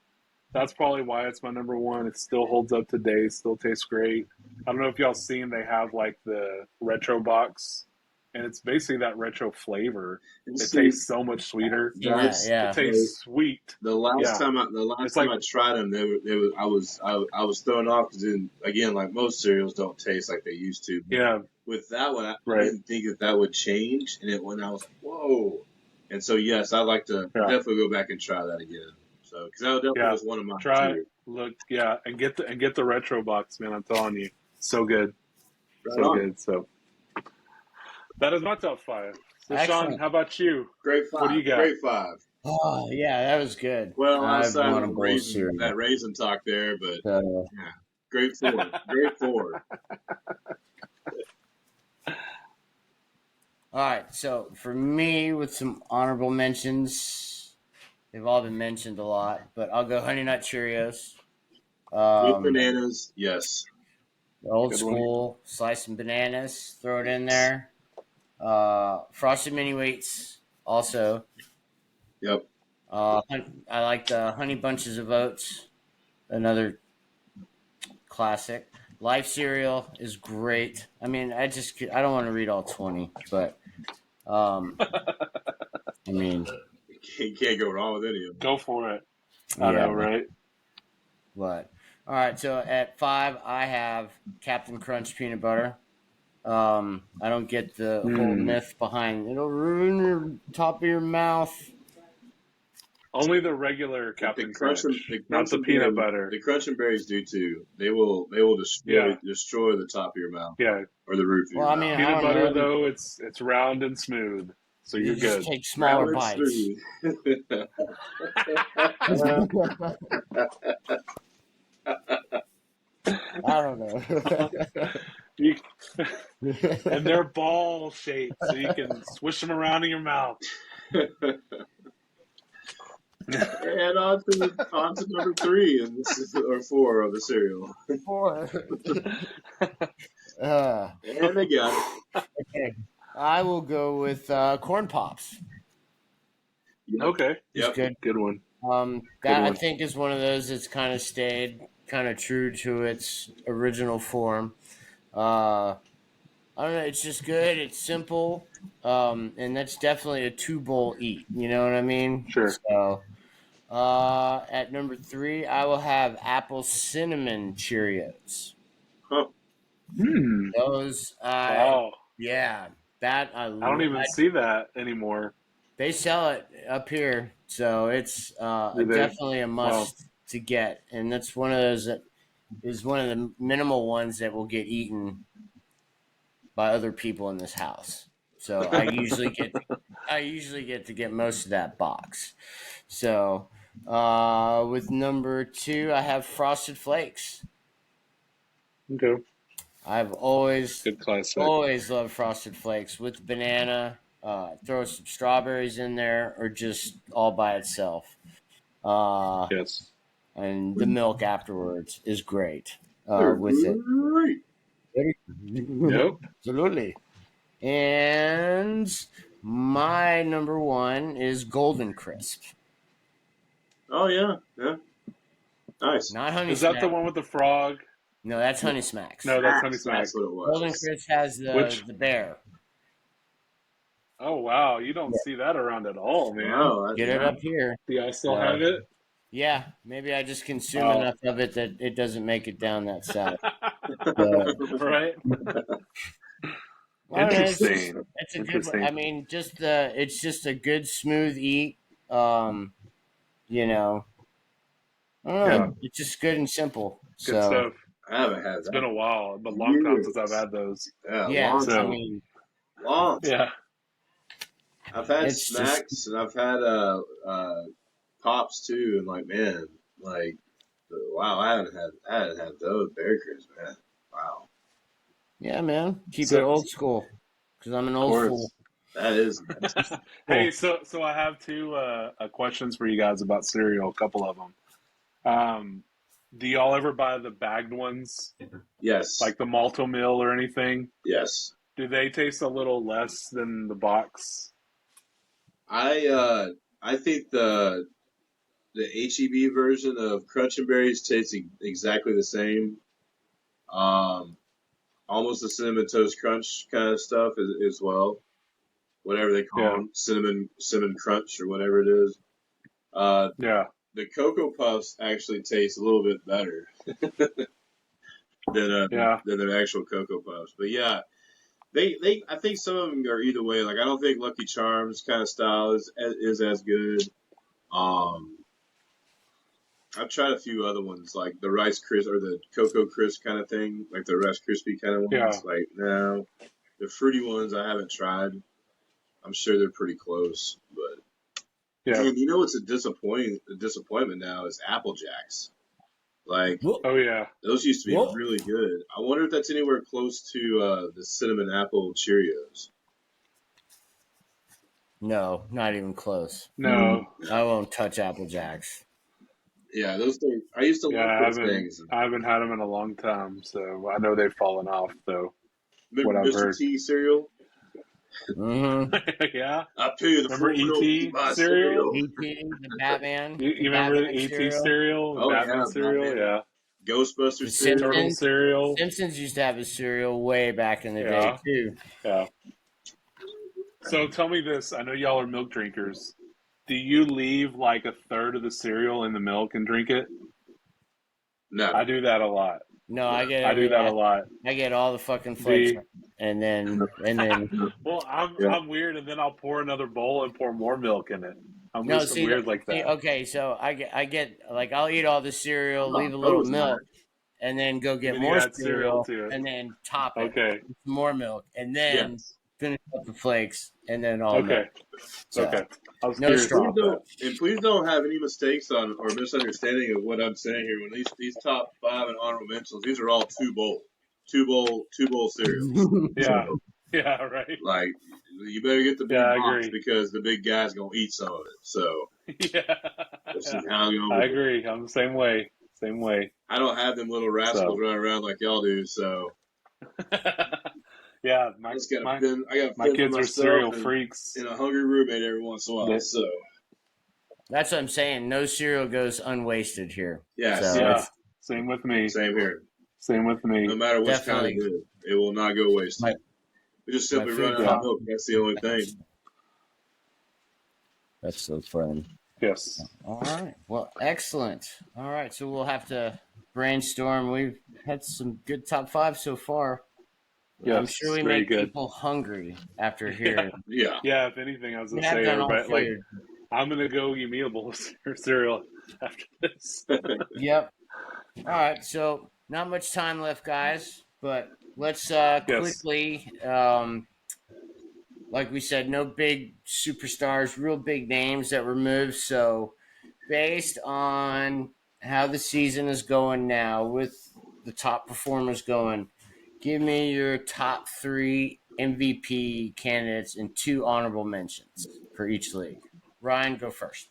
that's probably why it's my number 1. It still holds up today. Still tastes great. I don't know if y'all seen, they have like the retro box. And it's basically that retro flavor. It tastes so much sweeter. It tastes sweet. The last time I tried them, I was thrown off because again, like most cereals, don't taste like they used to. Yeah. With that one, I didn't think that would change, and I was like, whoa. And so yes, I'd like to definitely go back and try that again. So because that definitely was one of my and get the retro box, man. I'm telling you, so good, good. So. That is my top 5. So, Sean, how about you? Great 5. What do you got? Great 5. Oh, yeah, that was good. Well, outside of that raisin talk there, but great 4. Great 4. All right, so for me, with some honorable mentions, they've all been mentioned a lot, but I'll go Honey Nut Cheerios. With bananas, yes. Old school, slice some bananas, throw it in there. Frosted mini wheats also. Yep. I like the honey bunches of oats. Another classic. Life cereal is great. I mean, I don't want to read all 20, but I mean, you can't go wrong with any of them. Go for it. I know, right? But all right, so at 5, I have Captain Crunch peanut butter. I don't get the whole myth behind it'll ruin your top of your mouth. Only the regular Captain Crunch, not the peanut butter. The Crunch and Berries do too. They will destroy the top of your mouth. Yeah, or the roof of your mouth. Peanut butter though, it's round and smooth, so you're good. Just take smaller bites. I don't know. And they're ball shaped, so you can swish them around in your mouth. And on to number 3, and this is or 4 of the cereal. 4. And again, okay. I will go with Corn Pops. Okay, yep, good one. I think is one of those that's kind of stayed kind of true to its original form. I don't know. It's just good. It's simple, and that's definitely a 2-bowl eat. You know what I mean? Sure. So, at number 3, I will have apple cinnamon Cheerios. Huh. Those, wow. Yeah, that I don't even see that anymore. They sell it up here, so it's definitely a must to get, and that's one of those that is one of the minimal ones that will get eaten by other people in this house. So I usually get to get most of that box. So with number 2, I have Frosted Flakes. Okay. I've always loved Frosted Flakes with banana. Throw some strawberries in there, or just all by itself. Yes. And the milk afterwards is great with it. Yep. Absolutely. And my number 1 is Golden Crisp. Oh yeah, nice. Not Honey. Is that the one with the frog? No, that's Honey Smacks. No, that's Honey Smacks. That's what it was. Golden Crisp has the bear. Oh wow, you don't see that around at all, man. Wow, Get it up here. Do I still have it? Yeah, maybe I just consume enough of it that it doesn't make it down that south. Right. Interesting. It's a good one. I mean, it's just a good smooth eat. You know, I don't know. It's just good and simple. Good stuff. I haven't had that. It's been a while, but long time since I've had those. Yeah, long time. I mean, long. Yeah. I've had snacks and I've had pops too, and like man, like wow, I haven't had those Berry Crisp, man. Wow. Yeah, man, keep it old school because I'm an old fool. That is. Hey, so I have 2 questions for you guys about cereal. A couple of them. Do y'all ever buy the bagged ones? Yes. Like the Malto Meal or anything? Yes. Do they taste a little less than the box? I think the HEB version of Crunch and Berries tastes exactly the same. Almost the Cinnamon Toast Crunch kind of stuff as well. Whatever they call them, cinnamon crunch or whatever it is. The Cocoa Puffs actually taste a little bit better than their actual Cocoa Puffs. But yeah, they I think some of them are either way. Like I don't think Lucky Charms kind of style is as good. I've tried a few other ones like the Rice Crisp or the Cocoa Crisp kind of thing, like the Rice Krispie kind of ones. Yeah. Like no, the fruity ones I haven't tried. I'm sure they're pretty close, but and you know what's a disappointment now is Apple Jacks. Like those used to be really good. I wonder if that's anywhere close to the cinnamon apple Cheerios. No, not even close. No, I won't touch Apple Jacks. Yeah, those things. I used to love those things. I haven't had them in a long time, so I know they've fallen off. Though what Remember I've Mr. heard. T cereal? Mm-hmm. Yeah. I pay the Remember $4 to ET buy cereal? cereal. E.T., the Batman, You the remember the Batman ET cereal. cereal, the Oh Batman yeah, cereal? Batman, Yeah. Ghostbusters The cereal. Turtle Simpsons. cereal. Simpsons used to have a cereal way back in the day Yeah. too. Yeah. So tell me this. I know y'all are milk drinkers. Do you leave like a third of the cereal in the milk and drink it? No, I do that a lot. No, I get I do that a lot. I get all the fucking flakes, The and then well, yeah. I'm weird, and then I'll pour another bowl and pour more milk in it. I'm no. I'm weird like See, that. okay, so I get like I'll eat all the cereal, Oh, leave a so little was milk, mine. and then go And get then you more add cereal cereal, to it. and then top it Okay. with some more milk, and then Yes. finish up the flakes, and then all Okay. milk. So Okay. I was no curious straw. about Please don't have any mistakes on or misunderstanding of what I'm saying here. When these top 5 and honorable mentions, these are all two bowl cereals. that. So Yeah. Yeah. Right. like, you better get the Yeah. big I box agree. because the big guy's gonna eat some of it. So Yeah. let's Yeah. just hang on I with it. agree. I'm the same way. Same way. I don't have them little rascals So. running around like y'all do. So Yeah. I gotta My fend for kids are myself cereal and freaks. a hungry roommate every once in a while. They, So That's what I'm saying. No cereal goes unwasted here. yes, So yeah. it's Same with me. same here. Same with me. No matter which kind of definitely good, it will not go wasted. my We just my simply run food out of Yeah. milk. That's the only thing. That's so fun. Yes. All right. Well, excellent. All right. So we'll have to brainstorm. We've had some good top 5 so far. Yes. I'm sure we Very make good. people hungry after Yeah. hearing. Yeah. Yeah. If anything, I was We gonna have say, done all everybody, like, food. I'm gonna go eat me a bowl of cereal after this. Yep. All right. So not much time left, guys. But let's Yes. quickly, like we said, no big superstars, real big names that were moved. So based on how the season is going now, with the top performers going, give me your top 3 MVP candidates and 2 honorable mentions for each league. Ryan, go first.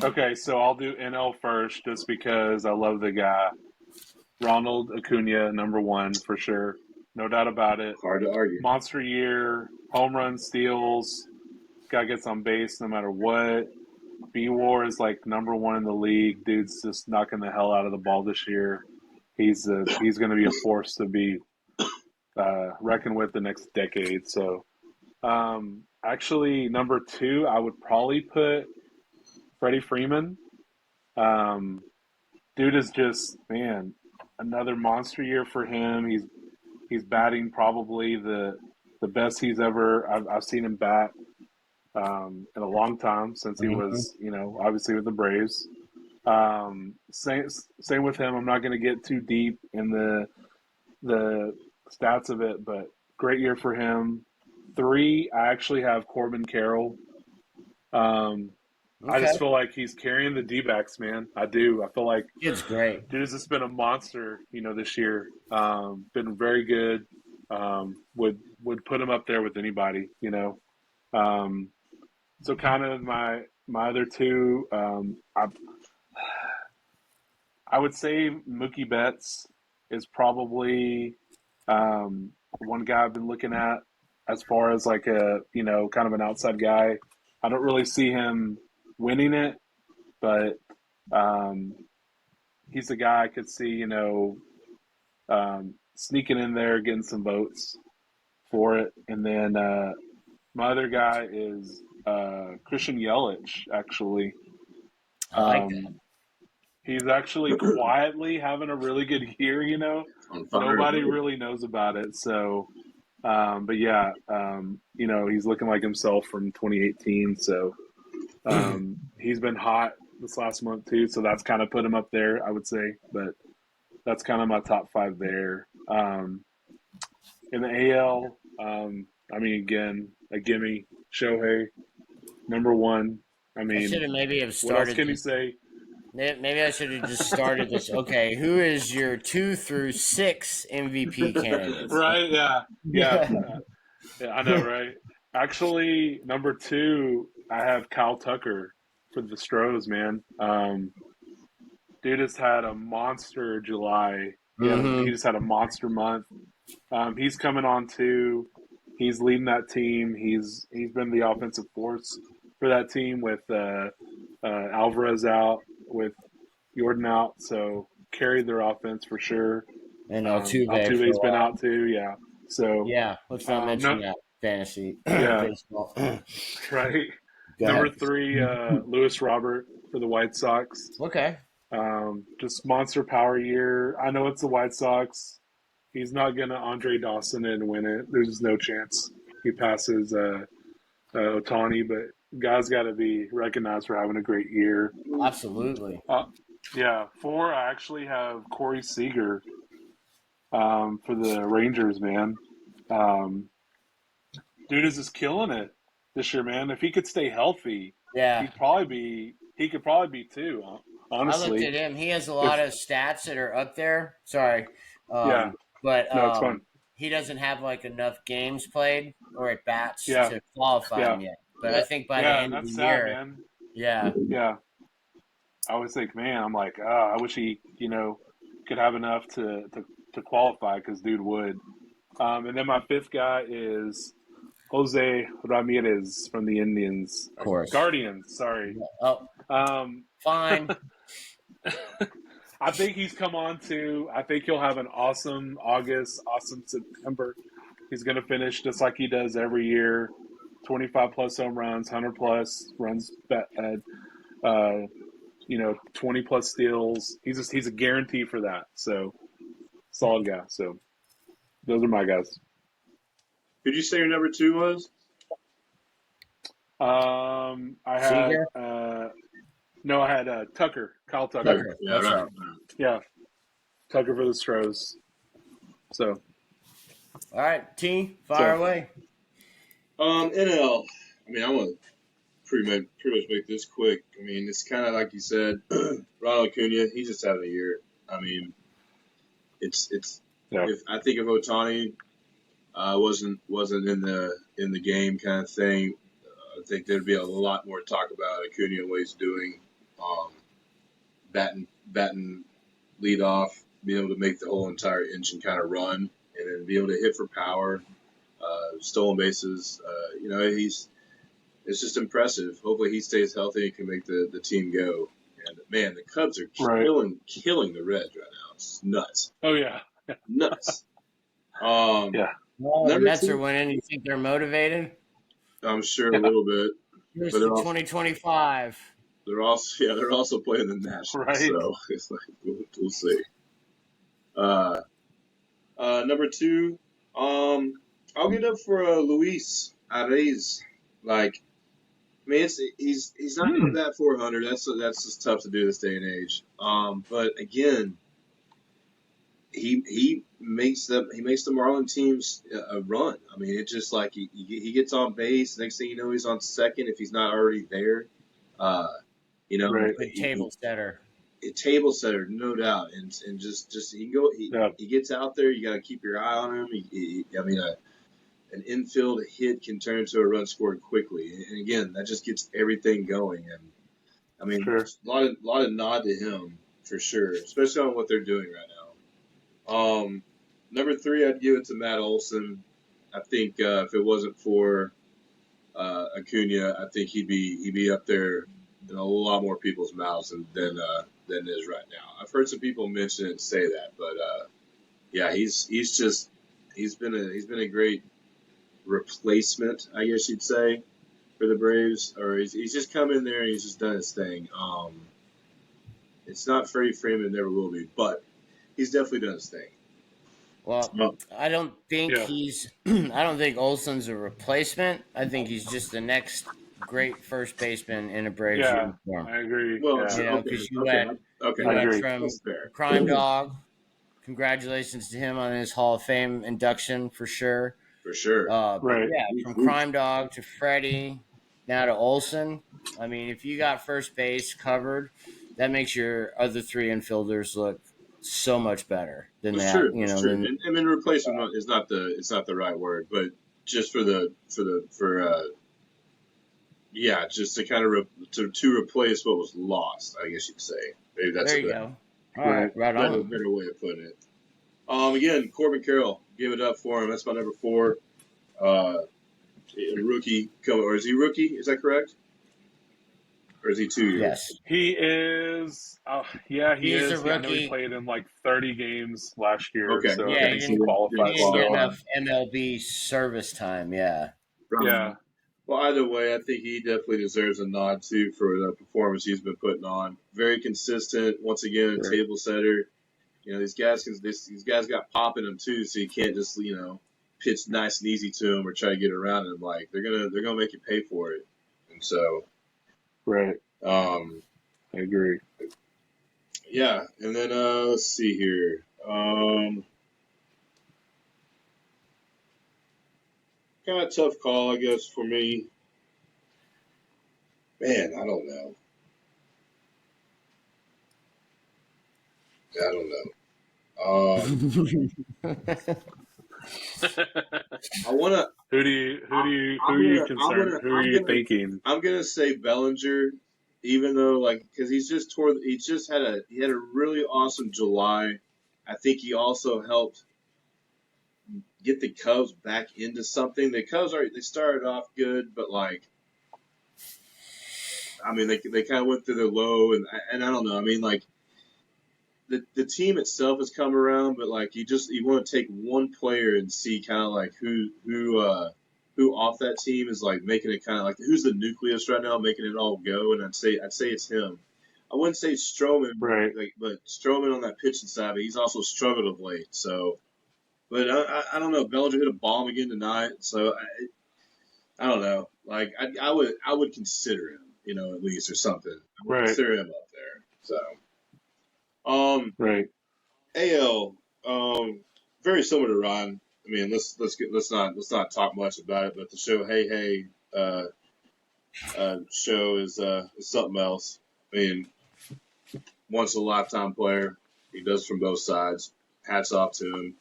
Okay, so I'll do NL first, just because I love the guy. Ronald Acuna, number 1 for sure, no doubt about it. Hard to argue. Monster year, home run, steals, guy gets on base no matter what. B-War is like number 1 in the league. Dude's just knocking the hell out of the ball this year. He's going to be a force to be reckoned with the next decade. So, actually, number 2, I would probably put Freddie Freeman. Dude is just, man, another monster year for him. He's batting probably the best he's ever. I've seen him bat in a long time, since he was, obviously with the Braves. Same with him. I'm not going to get too deep in the stats of it, but great year for him. 3, I actually have Corbin Carroll. I just feel like he's carrying the D-backs, man. I do. I feel like It's great. dude has just been a monster, this year. Been very good. Would put him up there with anybody, So kind of my other 2, I would say Mookie Betts is probably one guy I've been looking at, as far as like a, kind of an outside guy. I don't really see him winning it, but he's a guy I could see, sneaking in there, getting some votes for it. And then my other guy is Christian Yelich, actually. I like that. He's actually quietly having a really good year, Nobody really knows about it. So, but yeah, he's looking like himself from 2018. So he's been hot this last month too. So that's kind of put him up there, I would say. But that's kind of my top 5 there. In the AL, again, a gimme, Shohei, number 1. I should have maybe have started. What else can you say? Maybe I should have just started this. Okay, who is your 2 through 6 MVP candidates? Right? Yeah. I know, right? Actually, number 2, I have Kyle Tucker for the Stros, man. Dude has had a monster July. Mm-hmm. He just had a monster month. He's coming on too. He's leading that team. He's been the offensive force for that team with Alvarez out, with Jordan out, so carried their offense for sure. And Altuve for a Altuve's been while. out too, yeah. So Yeah, let's not mention that fantasy yeah, baseball. right. Go Number ahead. 3, Lewis Robert for the White Sox. Okay. Just monster power year. I know it's the White Sox. He's not gonna Andre Dawson and win it. There's just no chance he passes Otani, but guy's got to be recognized for having a great year. Absolutely. Yeah, 4. I actually have Corey Seager for the Rangers, man. Dude is just killing it this year, man. If he could stay healthy, Yeah. He could probably be too. Honestly, I looked at him. He has a lot of stats that are up there. Sorry. Yeah. But No, it's fine. he doesn't have like enough games played or at bats Yeah. to qualify him yet. But I think by the end of the sad, year, man. yeah. I always think, man, I'm like, I wish he, could have enough to qualify, because dude would. And then my 5th guy is Jose Ramirez from the Indians. Of course. Guardians, sorry. Oh, fine. I think he's come on to. I think he'll have an awesome August, awesome September. He's going to finish just like he does every year, 25 plus home runs, 100 plus runs, 20 plus steals. He's a guarantee for that. So solid guy. So those are my guys. Who'd you say your number 2 was? I had I had Tucker, Kyle Tucker. Yeah, right. Yeah, Tucker for the Stros. So, all right, T, fire away. NL. I mean, I'm gonna pretty much make this quick. I mean, it's kind of like you said, Ronald Acuna. He's just having a year. I mean, it's. Yeah. If I think of Otani, wasn't in the game kind of thing. I think there'd be a lot more talk about Acuna and what he's doing, batting lead off, being able to make the whole entire engine kind of run, and then be able to hit for power, stolen bases. It's just impressive. Hopefully he stays healthy and can make the team go. And man, the Cubs are killing the Reds right now. It's nuts. Oh yeah, nuts. Yeah. Well, the Mets are winning. You think they're motivated? I'm sure a little bit. Here's to 2025. They're also playing the Nationals, right. So it's like we'll see. Number 2, I'll get up for Luis Arraez. Like, I mean, he's not going to bat 400. That's just tough to do this day and age. But again, he makes the Marlin teams run. I mean, it's just like he gets on base. Next thing you know, he's on second if he's not already there. Right. A table setter. A table setter, no doubt, and just he gets out there. You got to keep your eye on him. An infield hit can turn into a run scored quickly, and again, that just gets everything going. And I mean, sure. a lot of nod to him for sure, especially on what they're doing right now. Number 3, I'd give it to Matt Olson. I think if it wasn't for Acuna, I think he'd be up there in a lot more people's mouths than is right now. I've heard some people mention it and say that, but he's been a great replacement, I guess you'd say, for the Braves. Or he's just come in there and he's just done his thing. It's not Freddie Freeman, never will be, but he's definitely done his thing. Well, I don't think I don't think Olson's a replacement. I think he's just the next great first baseman in a Braves uniform. I agree. Well, because you went from Crime Dog. Congratulations to him on his Hall of Fame induction for sure. For sure. Right. Yeah, from Crime Dog to Freddie, now to Olson. I mean, if you got first base covered, that makes your other 3 infielders look so much better than that. True, I mean, replacement is not the right word, but just for Yeah, just to kind of to replace what was lost, I guess you'd say. Maybe that's There a you go. All right, right on. better way of putting it. Again, Corbin Carroll, give it up for him. That's my number 4. Rookie, or is he rookie? Is that correct? Or is he 2 years? Yes. He is. Yeah, he He's is. a Yeah, I know he rookie. played in like 30 games last year, Okay. so Yeah, I he think he didn't, qualifies he didn't get still. enough MLB service time. Yeah. Yeah. Well, either way, I think he definitely deserves a nod too for the performance he's been putting on. Very consistent. Once again, a table setter. You know, these guys got pop in them too, so you can't just pitch nice and easy to them or try to get around them. Like they're gonna make you pay for it. And so, Right. I agree. Yeah, and then let's see here. Kind of tough call, I guess, for me. Man, I don't know. I don't know. I wanna. Who are you thinking? I'm gonna say Bellinger, even though because he had a really awesome July. I think he also helped get the Cubs back into something. The Cubs they started off good, but they kind of went through their low, and I don't know. I mean, the team itself has come around, but you want to take one player and see kind of who off that team is making it kind of who's the nucleus right now, making it all go, and I'd say it's him. I wouldn't say Stroman, right? But Stroman on that pitching side, but he's also struggled of late. So, but I don't know. Bellinger hit a bomb again tonight, so I don't know. I would consider him, at least or something. I would consider him up there. So, right. AL, very similar to Ron. I mean, let's not talk much about it, but the show show is something else. I mean, once in a lifetime player. He does from both sides. Hats off to him.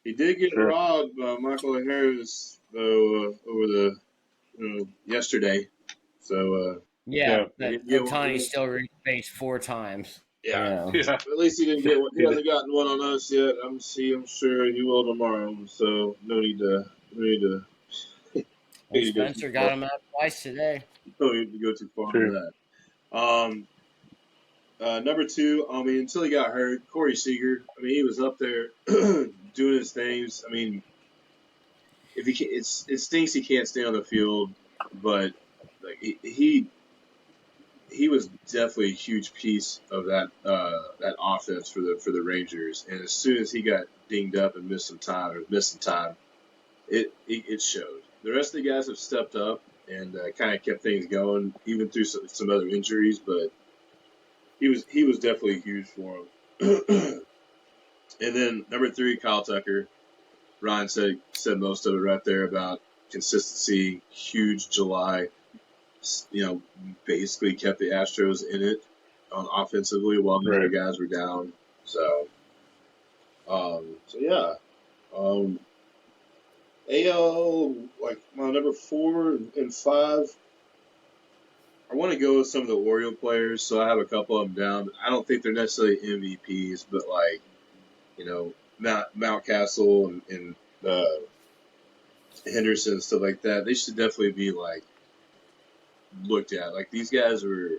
He did get robbed by Michael Harris though over yesterday. So Ohtani still reached 4 times. Yeah. At least he didn't get one. He hasn't gotten one on us yet. I'm sure he will tomorrow. So no need to. Spencer got him out twice today. No need to go too far for that. Number 2, until he got hurt, Corey Seager. I mean, he was up there doing his things. I mean, if it stinks he can't stay on the field, but he was definitely a huge piece of that offense for the Rangers. And as soon as he got dinged up and missed some time, it showed. The rest of the guys have stepped up and kind of kept things going, even through some other injuries. But he was definitely huge for him. And then number 3, Kyle Tucker. Ryan said most of it right there about consistency. Huge July. Basically kept the Astros in it on offensively while the other guys were down. So, yeah. AL, my number 4 and 5. I want to go with some of the Oriole players, so I have a couple of them down. I don't think they're necessarily MVPs, but Mountcastle and Henderson and stuff like that. They should definitely be looked at. These guys were,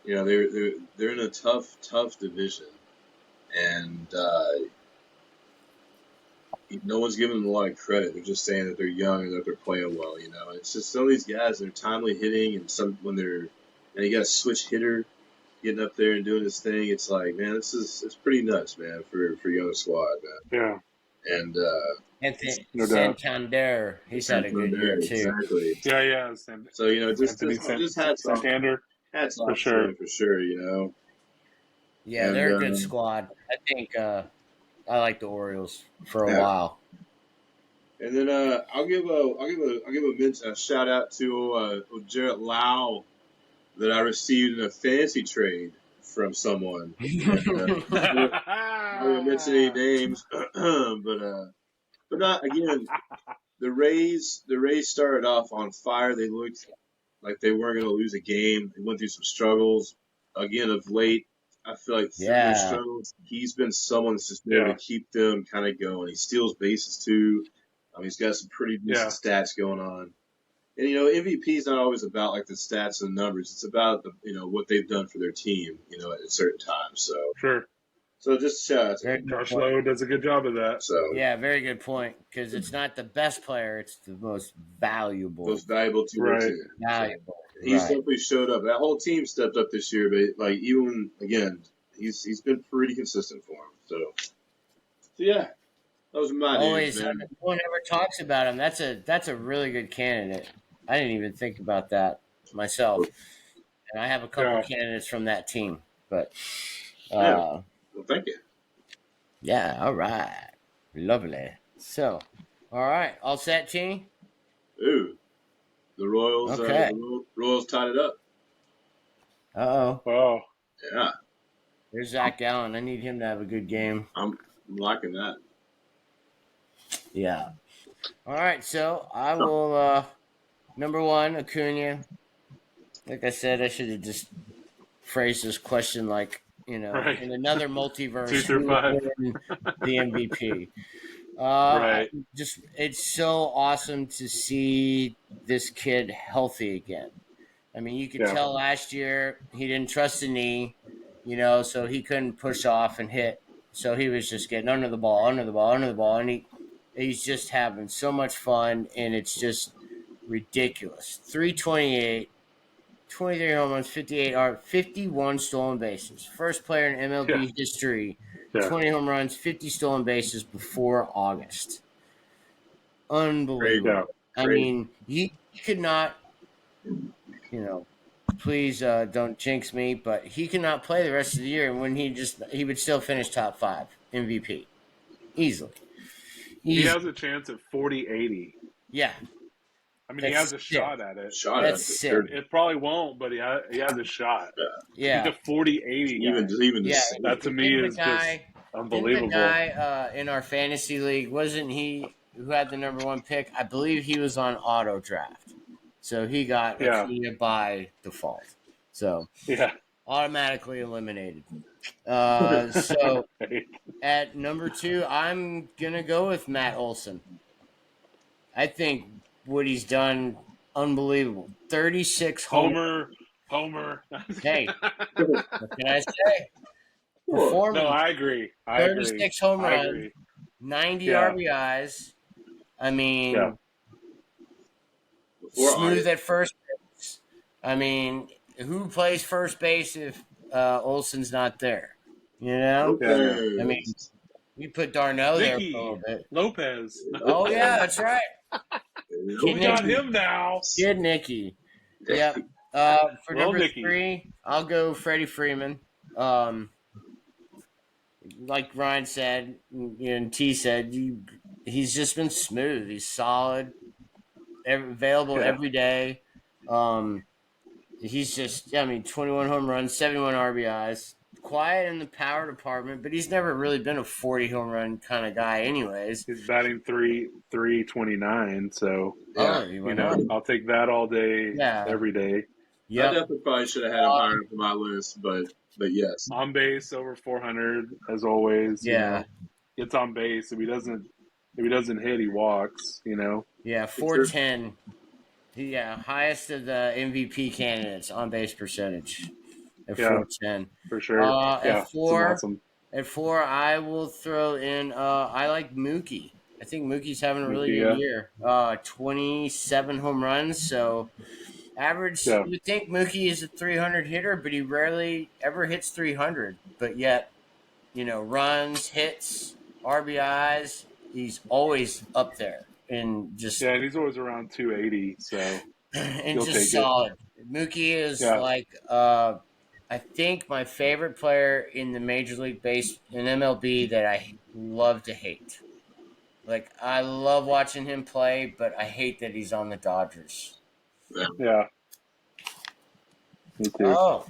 they're in a tough division, and no one's giving them a lot of credit. They're just saying that they're young and that they're playing well. It's just some of these guys, they're timely hitting, and you got a switch hitter getting up there and doing this thing. It's man, it's pretty nuts, man, for young squad, man. Yeah. And Santander, he's had a good year too. Exactly. Yeah. So just hats off. Hats off for sure. Yeah, they're a good squad. I think I like the Orioles for a while. And then I'll give a shout out to Jarrett Lau that I received in a fantasy trade from someone. I won't mention any names, but not again. the Rays started off on fire. They looked like they weren't going to lose a game. They went through some struggles. Again, of late, I feel like through their struggles, he's been someone that's just been able to keep them kind of going. He steals bases too. He's got some pretty decent stats going on. And MVP is not always about like the stats and the numbers. It's about the what they've done for their team, at certain times. So sure. So just Josh Lowe does a good job of that. So yeah, very good point. Because it's not the best player; it's the most valuable. To their team. Valuable. He's definitely showed up. That whole team stepped up this year, but like even again, he's been pretty consistent for him. So yeah, those are my names, man. No one ever talks about him. That's a really good candidate. I didn't even think about that myself, and I have a couple candidates from that team. But well, thank you. Yeah, all right, lovely. So, all right, all set, T. Ooh. The Royals, Royals tied it up. Uh-oh. Oh. Yeah. There's Zach Gallen. I need him to have a good game. I'm liking that. Yeah. All right, so I will, number one, Acuna. Like I said, I should have just phrased this question like, in another multiverse, 2 through 5. The MVP. Right. It's so awesome to see this kid healthy again. I mean, you could tell last year he didn't trust the knee, so he couldn't push off and hit. So he was just getting under the ball, and he's just having so much fun, and it's just ridiculous. 328, 23 home runs, 51 stolen bases. First player in MLB history. 20 home runs, 50 stolen bases before August. Unbelievable. I mean, you could not, please don't jinx me, but he could not play the rest of the year when he would still finish top 5 MVP. Easily. He has a chance at 40-80. Yeah. I mean, he has a shot at it. That's sick. It probably won't, but he has a shot. Yeah. He's a 40-80 even that to me is just unbelievable. The guy in our fantasy league, wasn't he who had the number 1 pick? I believe he was on auto draft. So he got Acuna by default. So automatically eliminated. So at number 2, I'm going to go with Matt Olson. I think what he's done, unbelievable. 36 Homer. Hey, what can I say? Performance. No, I agree. 36 home runs, 90 RBIs. I mean, smooth at first base. I mean, who plays first base if Olson's not there? I mean, we put Darno there for a little bit. Lopez. Oh, yeah, that's right. We got him now. Kid Nicky. Yep. For number 3, I'll go Freddie Freeman. Like Ryan said and T said, he's just been smooth. He's solid, available every day. He's just, 21 home runs, 71 RBIs. Quiet in the power department, but he's never really been a 40 home run kind of guy anyways. He's batting 329, so I'll take that all day, every day. I definitely probably should have had him higher up on my list, but yes. On base over 400 as always. Yeah. Gets on base. If he doesn't hit, he walks, Yeah, 410. Highest of the MVP candidates on base percentage. At 410. For sure. At 4, awesome. At 4, I will throw in. I like Mookie. I think Mookie's having a really good year. 27 home runs. So average. You would think Mookie is a 300 hitter, but he rarely ever hits 300. But yet, runs, hits, RBIs. He's always up there, and just and he's always around 280. So and just solid. Mookie is like. I think my favorite player in the Major League Base in MLB that I love to hate. Like, I love watching him play, but I hate that he's on the Dodgers. Yeah. Me too. Oh,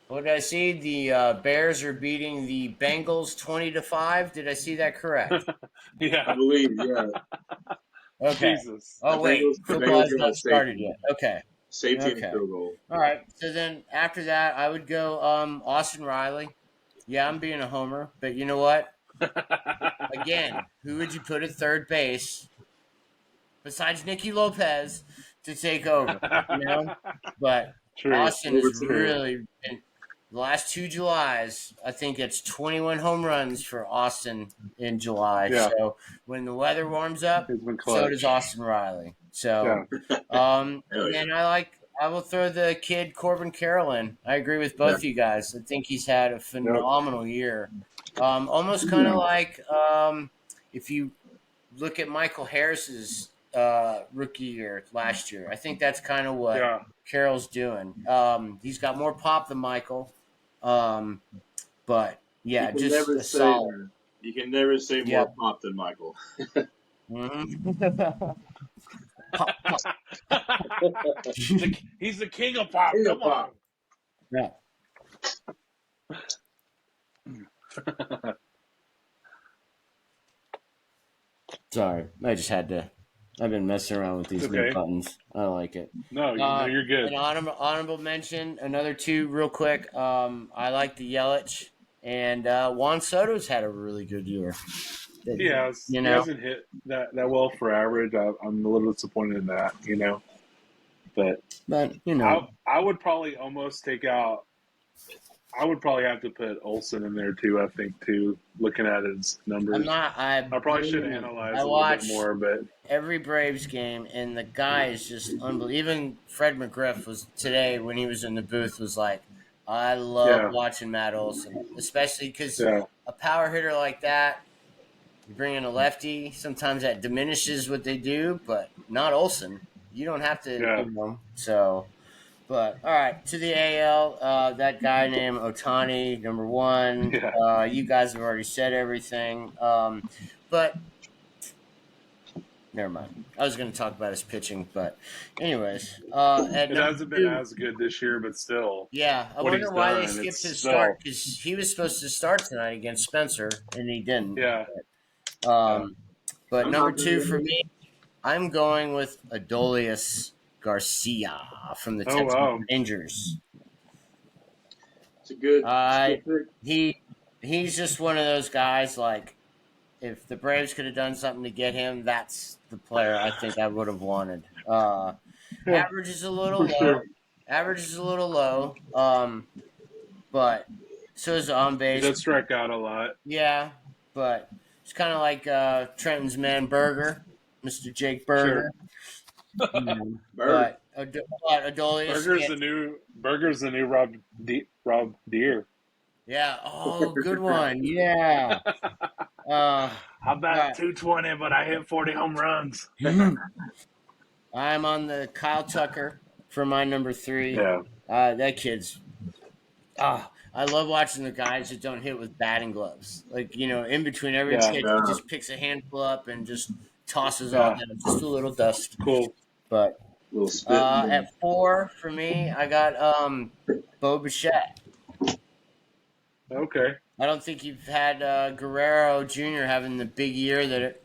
what did I see? The Bears are beating the Bengals 20-5. Did I see that correct? Yeah, I believe. Yeah. Okay. Jesus. Oh wait, football has not started yet. Okay. Safety and field goal. All right. So then after that, I would go Austin Riley. Yeah, I'm being a homer, but you know what? Again, who would you put at third base besides Nicky Lopez to take over? You know, but True. Austin has really been the last 2 Julys. I think it's 21 home runs for Austin in July. Yeah. So when the weather warms up, He's been so clutch. does Austin Riley. So, and then I will throw the kid Corbin Carroll in. I agree with both of you guys. I think he's had a phenomenal year. Almost kind of like if you look at Michael Harris's rookie year last year. I think that's kind of what Carroll's doing. He's got more pop than Michael, but yeah, just a solid. You can never say more pop than Michael. Mm-hmm. Pop, pop. He's the king of pop. Come on. Yeah. Sorry, I just had to. I've been messing around with these new buttons. I like it. No, you're good. An honorable mention, another 2 real quick. I like the Yelich, and Juan Soto's had a really good year. He hasn't hit that well for average. I'm a little disappointed in that, But I would probably almost take out. I would probably have to put Olsen in there too. I think too. Looking at his numbers, I probably should analyze a little bit more. But every Braves game, and the guy is just unbelievable. Even Fred McGriff was today when he was in the booth was like, I love watching Matt Olsen, especially because a power hitter like that. You bring in a lefty, sometimes that diminishes what they do, but not Olsen. You don't have to, So, but all right, to the AL, that guy named Ohtani, number 1. You guys have already said everything, but never mind. I was going to talk about his pitching, but anyways, it hasn't been as good this year, but still. Yeah, I wonder why they skipped his start because he was supposed to start tonight against Spencer, and he didn't. Yeah. But number 2 for me, I'm going with Adolis Garcia from the Texas Rangers. It's a good. He's just one of those guys. Like, if the Braves could have done something to get him, that's the player I think I would have wanted. Average is a little low. Sure. Average is a little low. But so is on base. He does strike out a lot. Yeah, but it's kind of like Trenton's man Berger, Mr. Jake Berger. Sure. But Adolis. Berger's the new Rob Deere. Yeah. Oh, good one. Yeah. How about 220, but I hit 40 home runs. I'm on the Kyle Tucker for my number 3. Yeah. That kid's. I love watching the guys that don't hit with batting gloves. Like, in between every pitch, he just picks a handful up and just tosses off just a little dust. Cool. But at 4 for me, I got Bo Bichette. Okay. I don't think you've had Guerrero Jr. having the big year that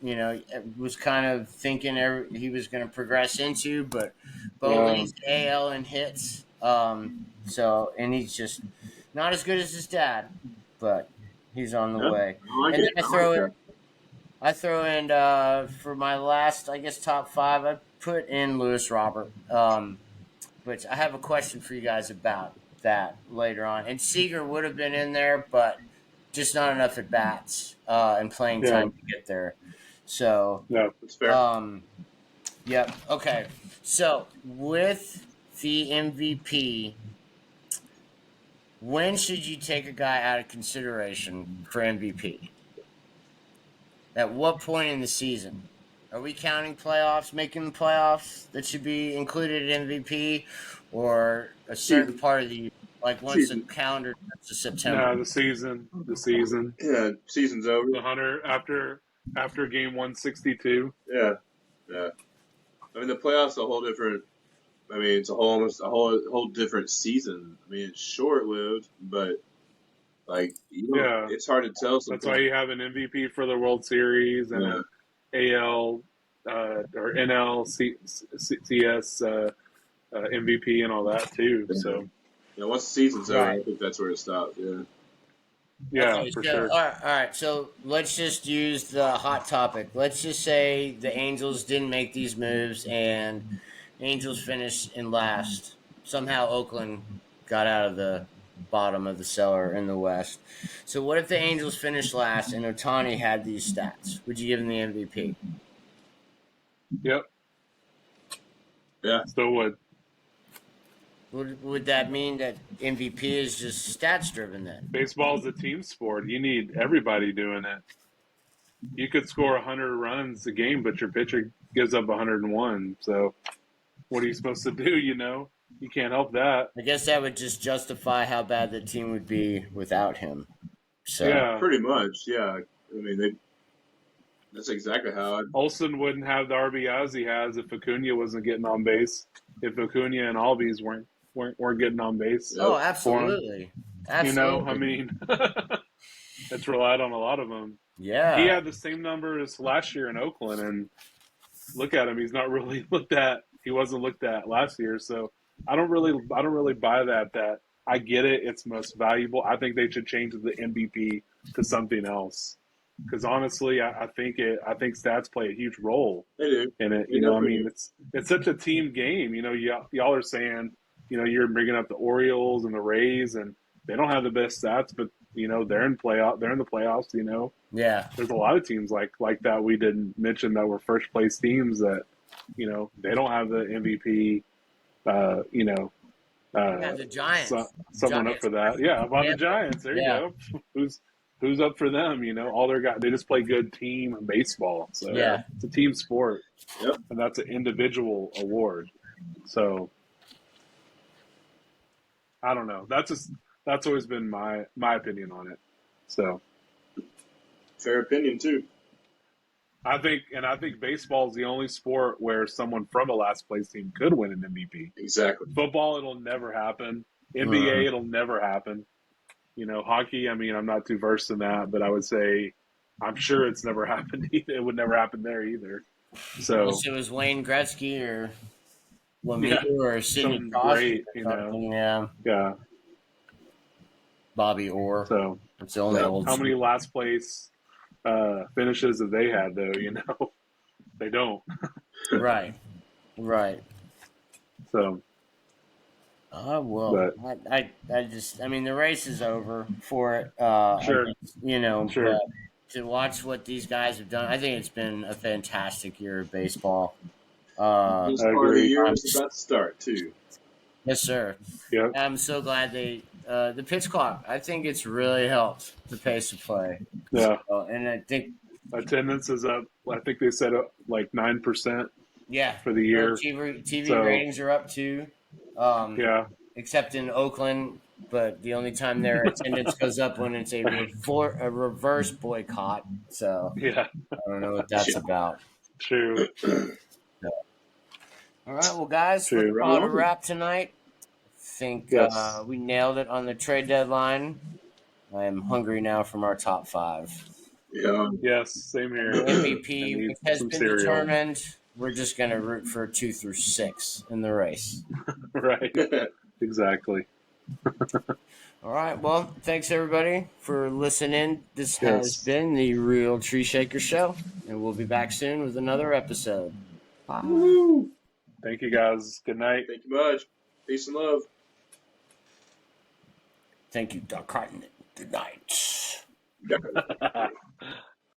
was kind of thinking he was going to progress into, but Bo leads AL in hits. And he's just not as good as his dad, but he's on the way. And then I throw in for my last, I guess, top 5. I put in Luis Robert, which I have a question for you guys about that later on. And Seager would have been in there, but just not enough at bats and playing time to get there. So that's fair. Yep. Okay. So with the MVP, when should you take a guy out of consideration for MVP? At what point in the season? Are we counting playoffs, making the playoffs that should be included in MVP, or a certain part of the year, like once the calendar turns to September? No, the season. Yeah, season's over. The Hunter after game 162. Yeah. I mean, the playoffs are a whole different. I mean, it's almost a whole different season. I mean, it's short-lived, but it's hard to tell sometimes. That's why you have an MVP for the World Series and an AL or NLCS MVP and all that too. So once the season's over, I think that's where it stops. Yeah, okay, for so, sure. All right. So let's just use the hot topic. Let's just say the Angels didn't make these moves and Angels finished in last. Somehow Oakland got out of the bottom of the cellar in the West. So what if the Angels finished last and Ohtani had these stats? Would you give him the MVP? Yep. Yeah. Still would. Would that mean that MVP is just stats driven then? Baseball is a team sport. You need everybody doing it. You could score 100 runs a game, but your pitcher gives up 101. So what are you supposed to do, you know? You can't help that. I guess that would just justify how bad the team would be without him. So Yeah. Pretty much, yeah. I mean, that's exactly how Olsen wouldn't have the RBIs he has if Acuna wasn't getting on base. If Acuna and Albies weren't getting on base. Yep. Oh, absolutely. You know, I mean, it's relied on a lot of them. Yeah. He had the same number as last year in Oakland, and look at him. He's not really looked at. He wasn't looked at last year, so I don't really buy that. I get it. It's most valuable. I think they should change the MVP to something else. Because honestly, I think stats play a huge role in it. You know, I mean, it's such a team game. You know, y'all are saying, you know, you're bringing up the Orioles and the Rays, and they don't have the best stats, but you know, they're in the playoffs. You know, yeah. There's a lot of teams like that we didn't mention that were first place teams that, you know, they don't have the MVP. You know, the Giants. Someone Giants. up for that. Yeah, about the Giants. There you go. Who's up for them? You know, all they just play good team baseball. So it's a team sport, and that's an individual award. So I don't know. That's always been my opinion on it. So fair opinion too. I think baseball is the only sport where someone from a last place team could win an MVP. Exactly. Football, it'll never happen. NBA, it'll never happen. You know, hockey, I mean, I'm not too versed in that, but I would say I'm sure it's never happened either. It would never happen there either. So unless it was Wayne Gretzky or Lemieux or Sidney Crosby, great, you know. Yeah. Bobby Orr. So it's the only old. How many last place finishes have they had though? You know, they don't. Right. So. Well, I mean, the race is over for it. Sure. You know, sure. But to watch what these guys have done, I think it's been a fantastic year of baseball. This part of the year is about to start too. Yes, sir. Yep. I'm so glad the pitch clock. I think it's really helped the pace of play. Yeah. And I think attendance is up. I think they said up like 9%. Yeah. For the year. TV ratings are up too. Except in Oakland, but the only time their attendance goes up when it's a reverse boycott. So I don't know what that's about. True. All right, well, guys, we're about to wrap tonight. I think we nailed it on the trade deadline. I am hungry now from our top 5. Yeah. Yes, same here. The MVP has been determined. We're just going to root for 2 through 6 in the race. Right. Exactly. All right. Well, thanks, everybody, for listening. This has been the Real Tree Shaker Show, and we'll be back soon with another episode. Bye. Woo. Thank you, guys. Good night. Thank you much. Peace and love. Thank you, Doc Cotton. Good night.